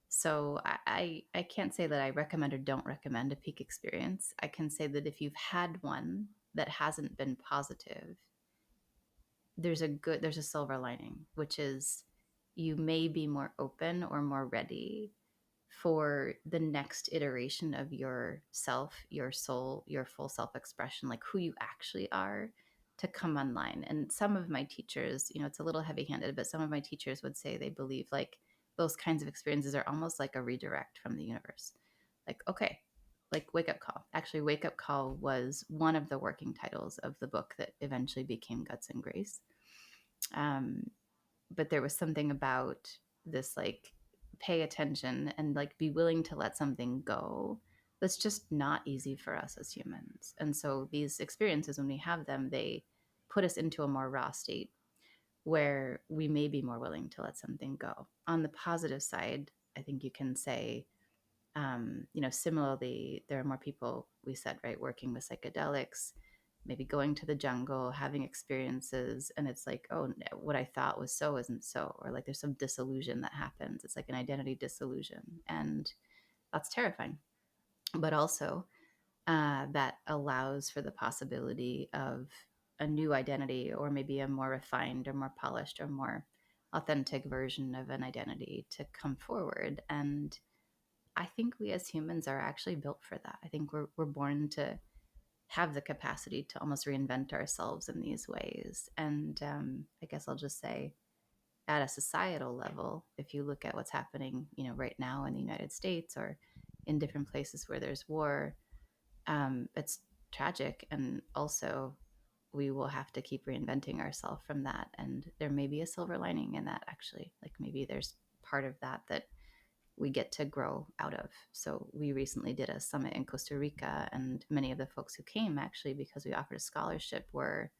So I can't say that I recommend or don't recommend a peak experience. I can say that if you've had one that hasn't been positive, there's a silver lining, which is you may be more open or more ready for the next iteration of yourself, your soul, your full self expression, like who you actually are, to come online. And some of my teachers, it's a little heavy handed, but some of my teachers would say they believe like those kinds of experiences are almost like a redirect from the universe. Like, okay, like Wake Up Call. Actually, Wake Up Call was one of the working titles of the book that eventually became Guts and Grace. Um, but there was something about this like pay attention and like be willing to let something go that's just not easy for us as humans. And so these experiences, when we have them, they put us into a more raw state where we may be more willing to let something go. On the positive side, I think you can say, similarly, there are more people, we said, right, working with psychedelics, maybe going to the jungle, having experiences, and it's like, oh, no, what I thought was so isn't so, or like there's some disillusion that happens. It's like an identity disillusion, and that's terrifying. But also, that allows for the possibility of a new identity, or maybe a more refined or more polished or more authentic version of an identity to come forward. And I think we as humans are actually built for that. I think we're born to have the capacity to almost reinvent ourselves in these ways. And I guess I'll just say, at a societal level, if you look at what's happening, right now in the United States or in different places where there's war, it's tragic. And also, we will have to keep reinventing ourselves from that. And there may be a silver lining in that, actually. Like maybe there's part of that we get to grow out of. So we recently did a summit in Costa Rica, and many of the folks who came, actually, because we offered a scholarship, were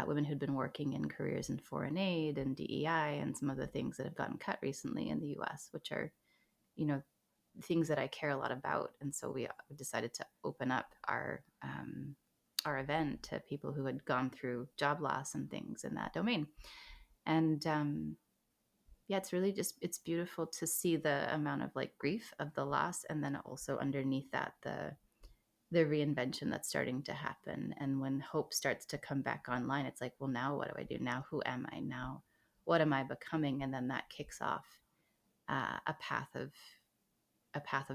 women who'd been working in careers in foreign aid and DEI and some of the things that have gotten cut recently in the US, which are, you know, things that I care a lot about. And so we decided to open up our event to people who had gone through job loss and things in that domain. And yeah, it's really just, it's beautiful to see the amount of like grief of the loss, and then also underneath that the reinvention that's starting to happen. And when hope starts to come back online, it's like, well, now what do I do? Now who am I? Now what am I becoming? And then that kicks off a path of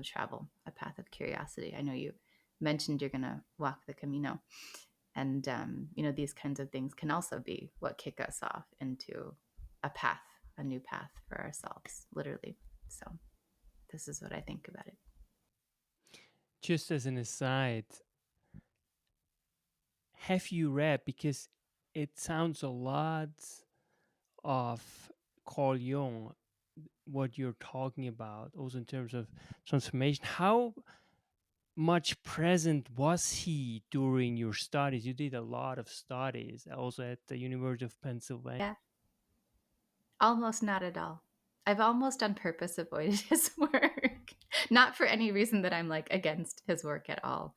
travel, a path of curiosity. I know you mentioned you're going to walk the Camino, and these kinds of things can also be what kick us off into a path, a new path for ourselves, literally. So this is what I think about it. Just as an aside, have you read, because it sounds a lot of Carl Jung, what you're talking about, also in terms of transformation. How much present was he during your studies? You did a lot of studies, also at the University of Pennsylvania. Yeah, almost not at all. I've almost on purpose avoided his work, not for any reason that I'm like against his work at all.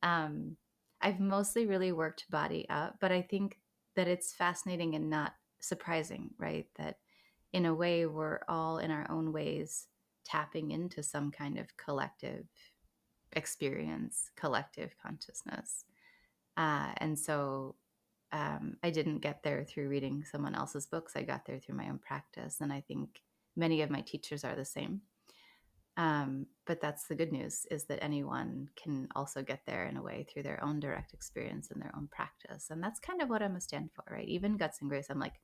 Um, I've mostly really worked body up, but I think that it's fascinating and not surprising, right? That in a way, we're all in our own ways tapping into some kind of collective experience, collective consciousness. And so I didn't get there through reading someone else's books. I got there through my own practice. And I think many of my teachers are the same. But that's the good news, is that anyone can also get there in a way through their own direct experience and their own practice. And that's kind of what I'm a stand for, right? Even Guts and Grace, I'm like,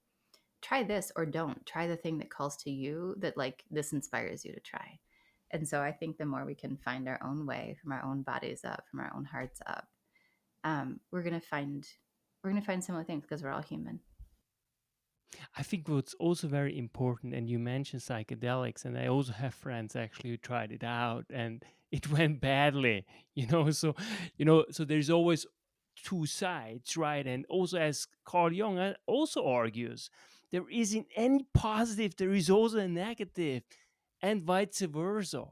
try this or don't. Try the thing that calls to you, that like this inspires you to try. And so I think the more we can find our own way from our own bodies up, from our own hearts up, we're gonna find similar things because we're all human. I think what's also very important, and you mentioned psychedelics, and I also have friends actually who tried it out and it went badly, so there's always two sides, right? And also, as Carl Jung also argues, there isn't any positive, there is also a negative, and vice versa.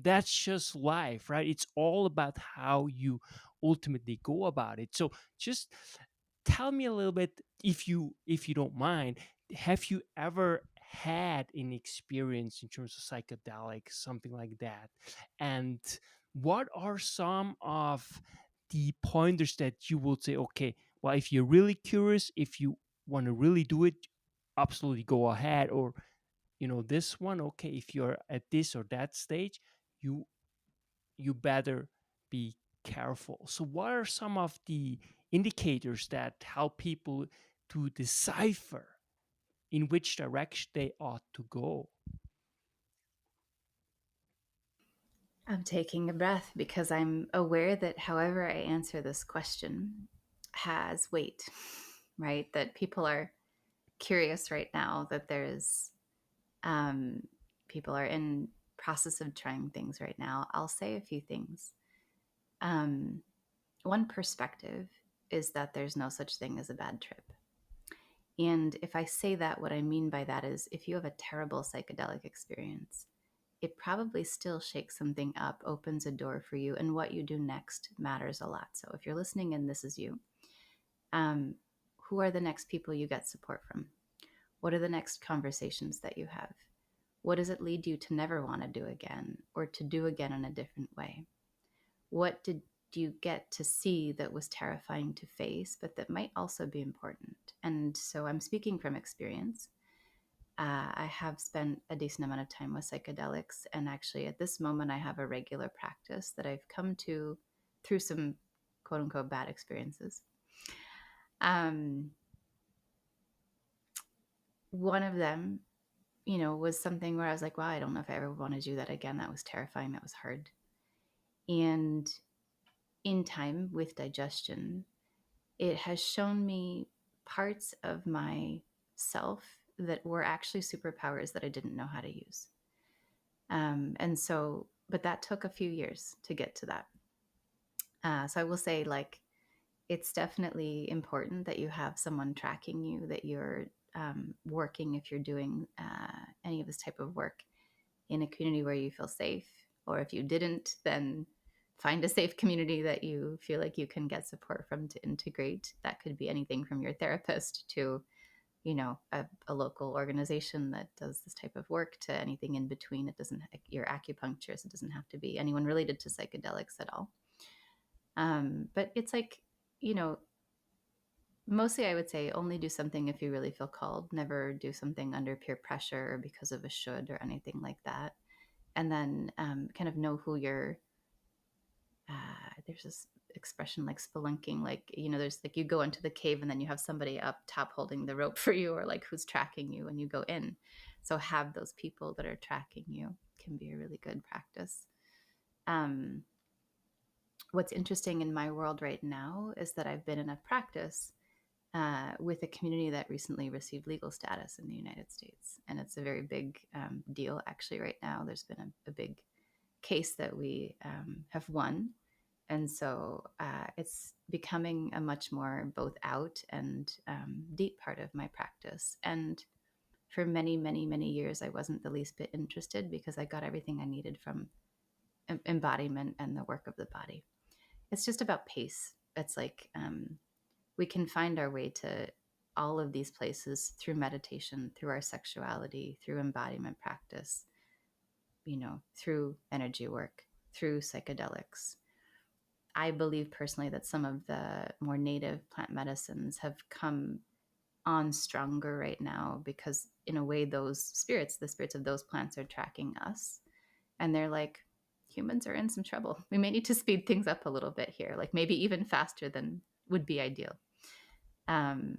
That's just life, right? It's all about how you ultimately go about it. So just tell me a little bit, if you don't mind, have you ever had an experience in terms of psychedelics, something like that? And what are some of the pointers that you would say, okay, well, if you're really curious, if you want to really do it, absolutely go ahead, or this one, okay, if you're at this or that stage, you you better be careful. So, what are some of the indicators that help people to decipher in which direction they ought to go? I'm taking a breath because I'm aware that however I answer this question has weight, right? That people are curious right now, that there's um, people are in process of trying things right now. I'll say a few things. Um, One perspective is that there's no such thing as a bad trip. And if I say that, what I mean by that is, if you have a terrible psychedelic experience, it probably still shakes something up, opens a door for you, and what you do next matters a lot. So if you're listening and this is you, um, who are the next people you get support from? What are the next conversations that you have? What does it lead you to never want to do again, or to do again in a different way? What did you get to see that was terrifying to face, but that might also be important? And so I'm speaking from experience. I have spent a decent amount of time with psychedelics, and actually, at this moment, I have a regular practice that I've come to through some quote unquote bad experiences. Um, One of them, was something where I was like, wow, I don't know if I ever want to do that again. That was terrifying. That was hard. And in time with digestion, it has shown me parts of myself that were actually superpowers that I didn't know how to use. And so, but that took a few years to get to that. So I will say, like, it's definitely important that you have someone tracking you, that you're working, if you're doing any of this type of work, in a community where you feel safe. Or if you didn't, then find a safe community that you feel like you can get support from to integrate. That could be anything from your therapist to, a local organization that does this type of work, to anything in between. It doesn't, your acupuncturist, it doesn't have to be anyone related to psychedelics at all. But it's like, you know, mostly I would say only do something if you really feel called. Never do something under peer pressure or because of a should or anything like that. And then kind of know who you're. There's this expression like spelunking, like, there's like you go into the cave and then you have somebody up top holding the rope for you, or like who's tracking you when you go in. So have those people that are tracking you can be a really good practice. Um, what's interesting in my world right now is that I've been in a practice with a community that recently received legal status in the United States. And it's a very big deal, actually, right now. There's been a big case that we have won. And so it's becoming a much more both out and deep part of my practice. And for many, many, many years, I wasn't the least bit interested because I got everything I needed from embodiment and the work of the body. It's just about pace. It's like we can find our way to all of these places through meditation, through our sexuality, through embodiment practice, through energy work, through psychedelics. I believe personally that some of the more native plant medicines have come on stronger right now because, in a way, those spirits, the spirits of those plants, are tracking us. And they're like, humans are in some trouble. We may need to speed things up a little bit here, like maybe even faster than would be ideal.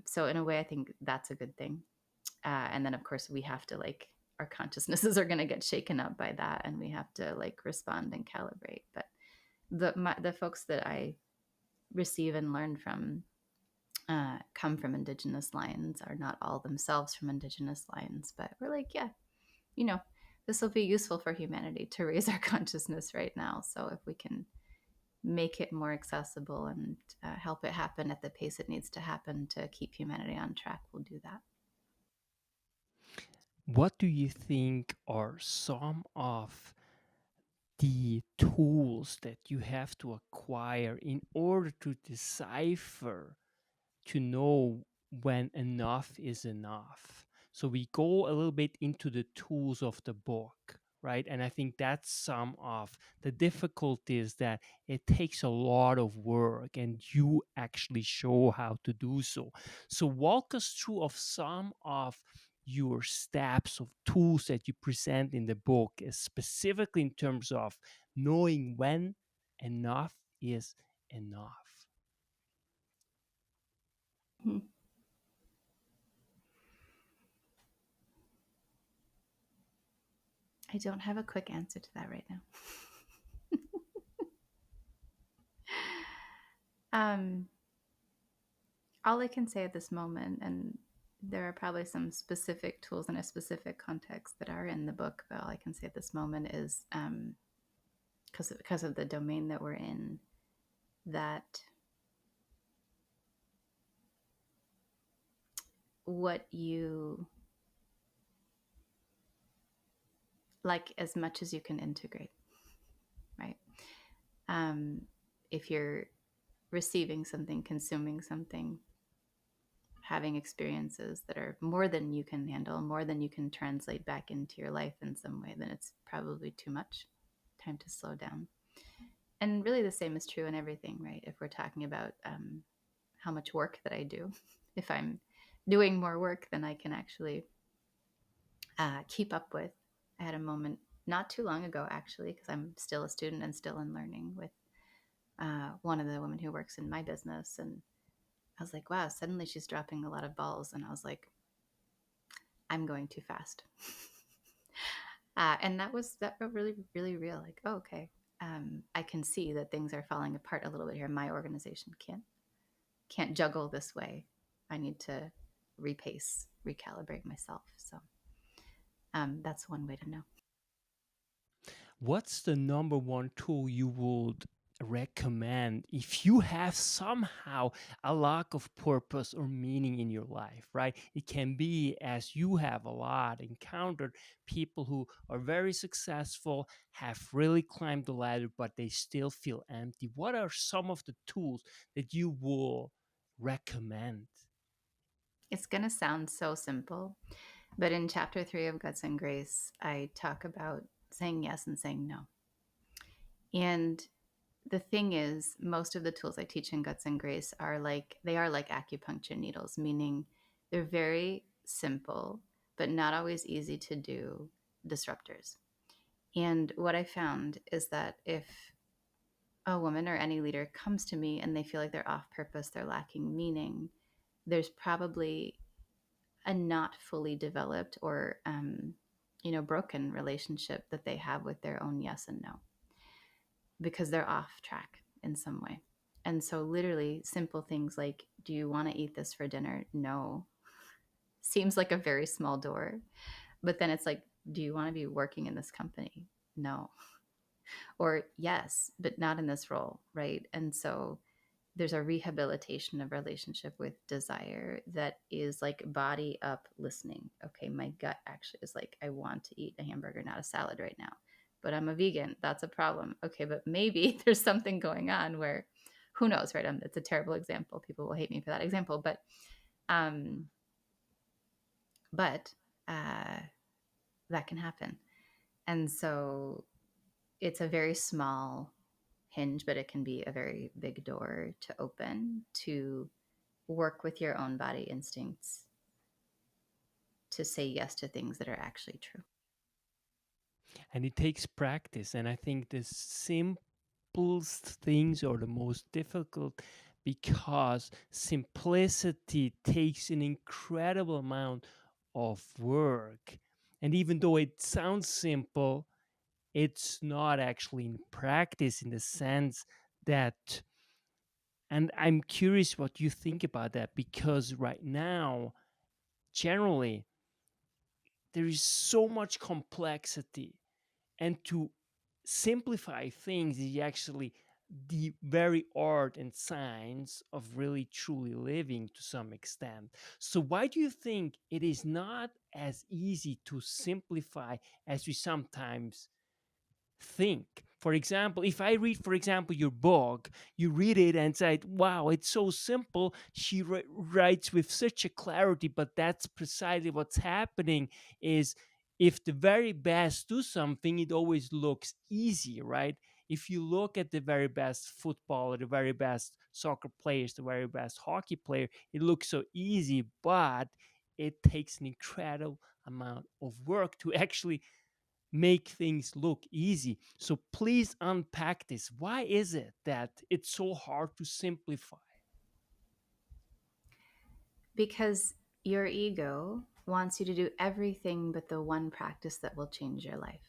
So, in a way, I think that's a good thing. And then, of course, we have to, like, our consciousnesses are going to get shaken up by that, and we have to, like, respond and calibrate. But the folks that I receive and learn from come from indigenous lines, are not all themselves from indigenous lines, but we're like, yeah, you know, this will be useful for humanity to raise our consciousness right now. So if we can make it more accessible and help it happen at the pace it needs to happen to keep humanity on track, we'll do that. What do you think are some of the tools that you have to acquire in order to decipher, to know when enough is enough? So we go a little bit into the tools of the book, right? And I think that's some of the difficulties, that it takes a lot of work and you actually show how to do so. So walk us through of some of your steps of tools that you present in the book, specifically in terms of knowing when enough is enough. Hmm. I don't have a quick answer to that right now. um, all I can say at this moment, and there are probably some specific tools in a specific context that are in the book, but all I can say at this moment is because of the domain that we're in, that what you like, as much as you can integrate, right? Um, if you're receiving something, consuming something, having experiences that are more than you can handle, more than you can translate back into your life in some way, then it's probably too much. Time to slow down. And really, the same is true in everything, right? If we're talking about how much work that I do, if I'm doing more work than I can actually keep up with. I had a moment not too long ago, actually, because I'm still a student and still in learning with one of the women who works in my business. And I was like, wow, suddenly she's dropping a lot of balls. And I was like, I'm going too fast. And that felt really, really real. Like, oh, okay. I can see that things are falling apart a little bit here. My organization can't juggle this way. I need to repace, recalibrate myself. So that's one way to know. What's the number one tool you would recommend if you have somehow a lack of purpose or meaning in your life, right? It can be, as you have a lot encountered, people who are very successful, have really climbed the ladder, but they still feel empty. What are some of the tools that you will recommend? It's going to sound so simple, but in chapter 3 of Guts and Grace, I talk about saying yes and saying no. And the thing is, most of the tools I teach in Guts and Grace are like acupuncture needles, meaning they're very simple, but not always easy to do disruptors. And what I found is that if a woman or any leader comes to me and they feel like they're off purpose, they're lacking meaning, there's probably a not fully developed or broken relationship that they have with their own yes and no because they're off track in some way. And so literally simple things like, do you want to eat this for dinner? No. Seems like a very small door, but then it's like, do you want to be working in this company? No. Or yes, but not in this role, right? And so there's a rehabilitation of relationship with desire that is like body up listening. Okay, my gut actually is like, I want to eat a hamburger, not a salad right now, but I'm a vegan. That's a problem. Okay, but maybe there's something going on where who knows, right? It's a terrible example. People will hate me for that example, um, but uh, that can happen. And so it's a very small hinge, but it can be a very big door to open to work with your own body instincts to say yes to things that are actually true. And it takes practice. And I think the simplest things are the most difficult because simplicity takes an incredible amount of work. And even though it sounds simple, it's not actually in practice in the sense that, and I'm curious what you think about that, because right now, generally, there is so much complexity, and to simplify things is actually the very art and science of really truly living to some extent. So why do you think it is not as easy to simplify as we sometimes think? For example, if I read, for example, your book, you read it and say, wow, it's so simple. She writes with such a clarity, but that's precisely what's happening is if the very best do something, it always looks easy, right? If you look at the very best footballer, the very best soccer players, the very best hockey player, it looks so easy, but it takes an incredible amount of work to actually make things look easy. So please unpack this. Why is it that it's so hard to simplify? Because your ego wants you to do everything but the one practice that will change your life.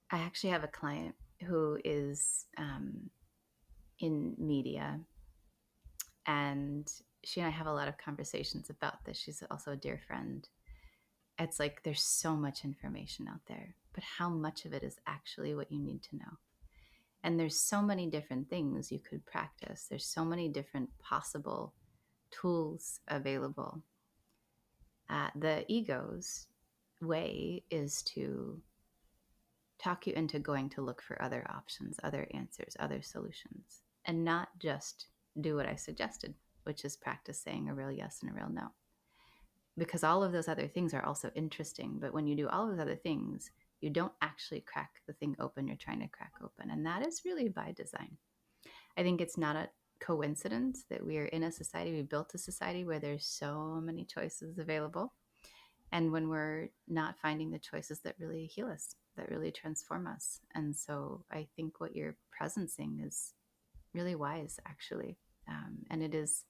I actually have a client who is in media, and she and I have a lot of conversations about this. She's also a dear friend. It's like there's so much information out there, but how much of it is actually what you need to know? And there's so many different things you could practice. There's so many different possible tools available. The ego's way is to talk you into going to look for other options, other answers, other solutions, and not just do what I suggested, which is practice saying a real yes and a real no. Because all of those other things are also interesting. But when you do all of those other things, You don't actually crack the thing open you're trying to crack open. And that is really by design. I think it's not a coincidence that we are in a society, we built a society where there's so many choices available. And when we're not finding the choices that really heal us, that really transform us. And so I think what you're presencing is really wise, actually. And it is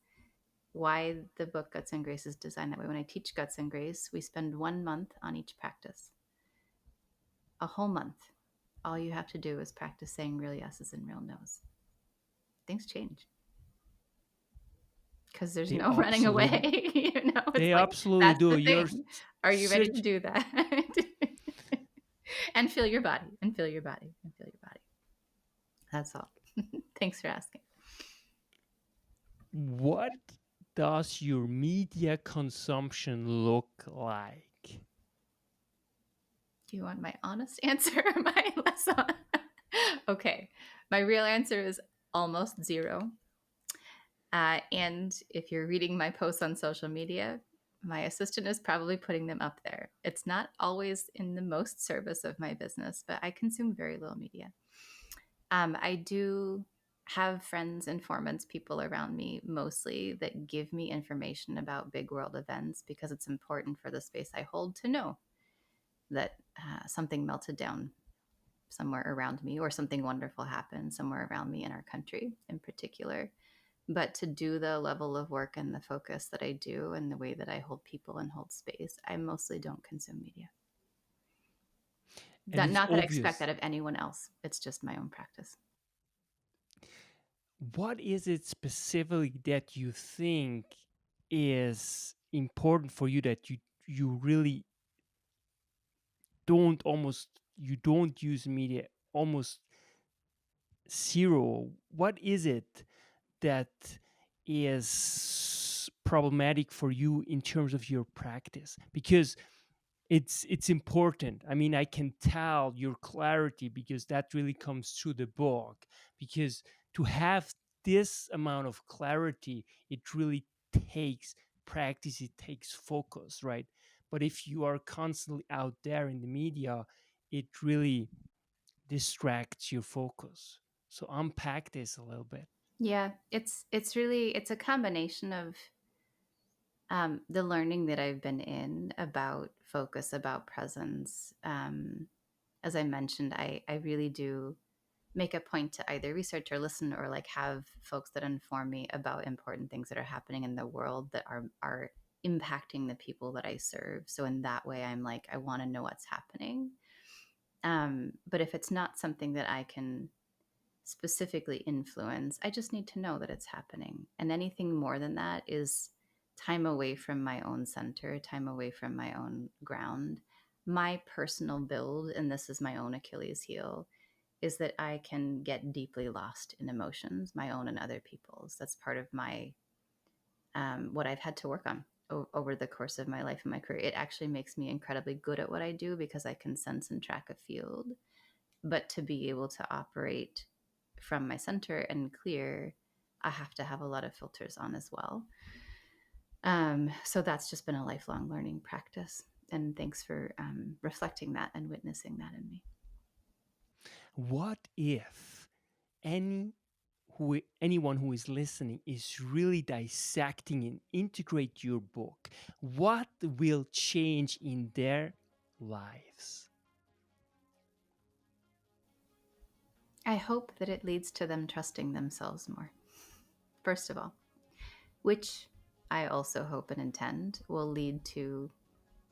why the book Guts and Grace is designed that way. When I teach Guts and Grace, we spend 1 month on each practice, a whole month. All you have to do is practice saying real yeses and real nos. Things change because there's They no running absolutely, away. It's they like, absolutely that's do. the You're thing. Are you ready to such. do that? And feel your body, and feel your body, and feel your body. That's all. Thanks for asking. What does your media consumption look like? Do you want my honest answer or my less honest? Okay. My real answer is almost zero. And if you're reading my posts on social media, my assistant is probably putting them up there. It's not always in the most service of my business, but I consume very little media. I do have friends, informants, people around me mostly that give me information about big world events because it's important for the space I hold to know that something melted down somewhere around me or something wonderful happened somewhere around me in our country in particular. But to do the level of work and the focus that I do and the way that I hold people and hold space, I mostly don't consume media. And it's Not that I expect obvious. that of anyone else. It's just my own practice. What is it specifically that you think is important for you that you really you don't use media almost zero? What is it that is problematic for you in terms of your practice? Because it's important. I mean, I can tell your clarity because that really comes through the book. Because to have this amount of clarity, it really takes practice, it takes focus, right? But if you are constantly out there in the media, it really distracts your focus. So unpack this a little bit. Yeah, it's really it's a combination of the learning that I've been in about focus, about presence. As I mentioned, I really do make a point to either research or listen or like have folks that inform me about important things that are happening in the world that are impacting the people that I serve. So in that way, I'm like, I want to know what's happening. But if it's not something that I can specifically influence, I just need to know that it's happening. And anything more than that is time away from my own center, time away from my own ground. My personal build, and this is my own Achilles heel, is that I can get deeply lost in emotions, my own and other people's. That's part of my what I've had to work on over the course of my life and my career. It actually makes me incredibly good at what I do because I can sense and track a field. But to be able to operate from my center and clear, I have to have a lot of filters on as well. So that's just been a lifelong learning practice. And thanks for reflecting that and witnessing that in me. What if anyone who is listening is really dissecting and integrate your book? What will change in their lives? I hope that it leads to them trusting themselves more, first of all, which I also hope and intend will lead to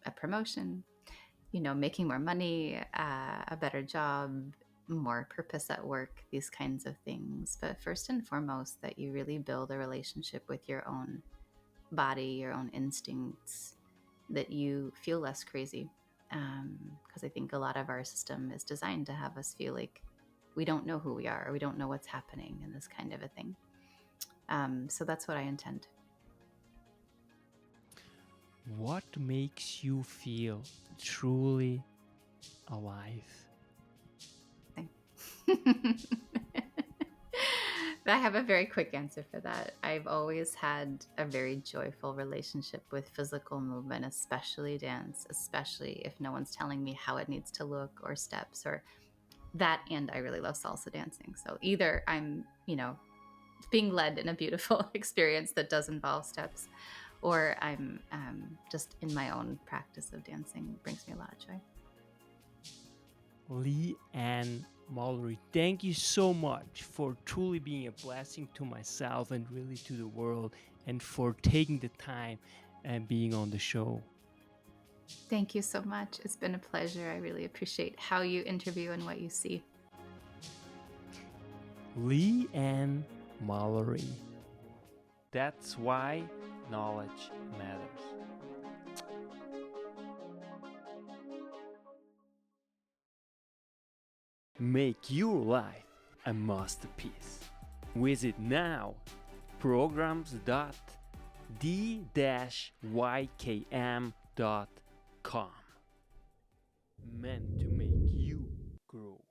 a promotion, making more money, a better job, more purpose at work, these kinds of things. But first and foremost, that you really build a relationship with your own body, your own instincts, that you feel less crazy. Because I think a lot of our system is designed to have us feel like we don't know who we are, or we don't know what's happening, and this kind of a thing. So that's what I intend. What makes you feel truly alive? I have a very quick answer for that. I've always had a very joyful relationship with physical movement, especially dance, especially if no one's telling me how it needs to look or steps or that. And I really love salsa dancing. So either I'm, being led in a beautiful experience that does involve steps, or I'm just in my own practice of dancing. It brings me a lot of joy. LeeAnn Mallorie, thank you so much for truly being a blessing to myself and really to the world, and for taking the time and being on the show. Thank you so much. It's been a pleasure. I really appreciate how you interview and what you see. LeeAnn Mallorie. That's why knowledge matters. Make your life a masterpiece. Visit now programs.the-ykm.com. Meant to make you grow.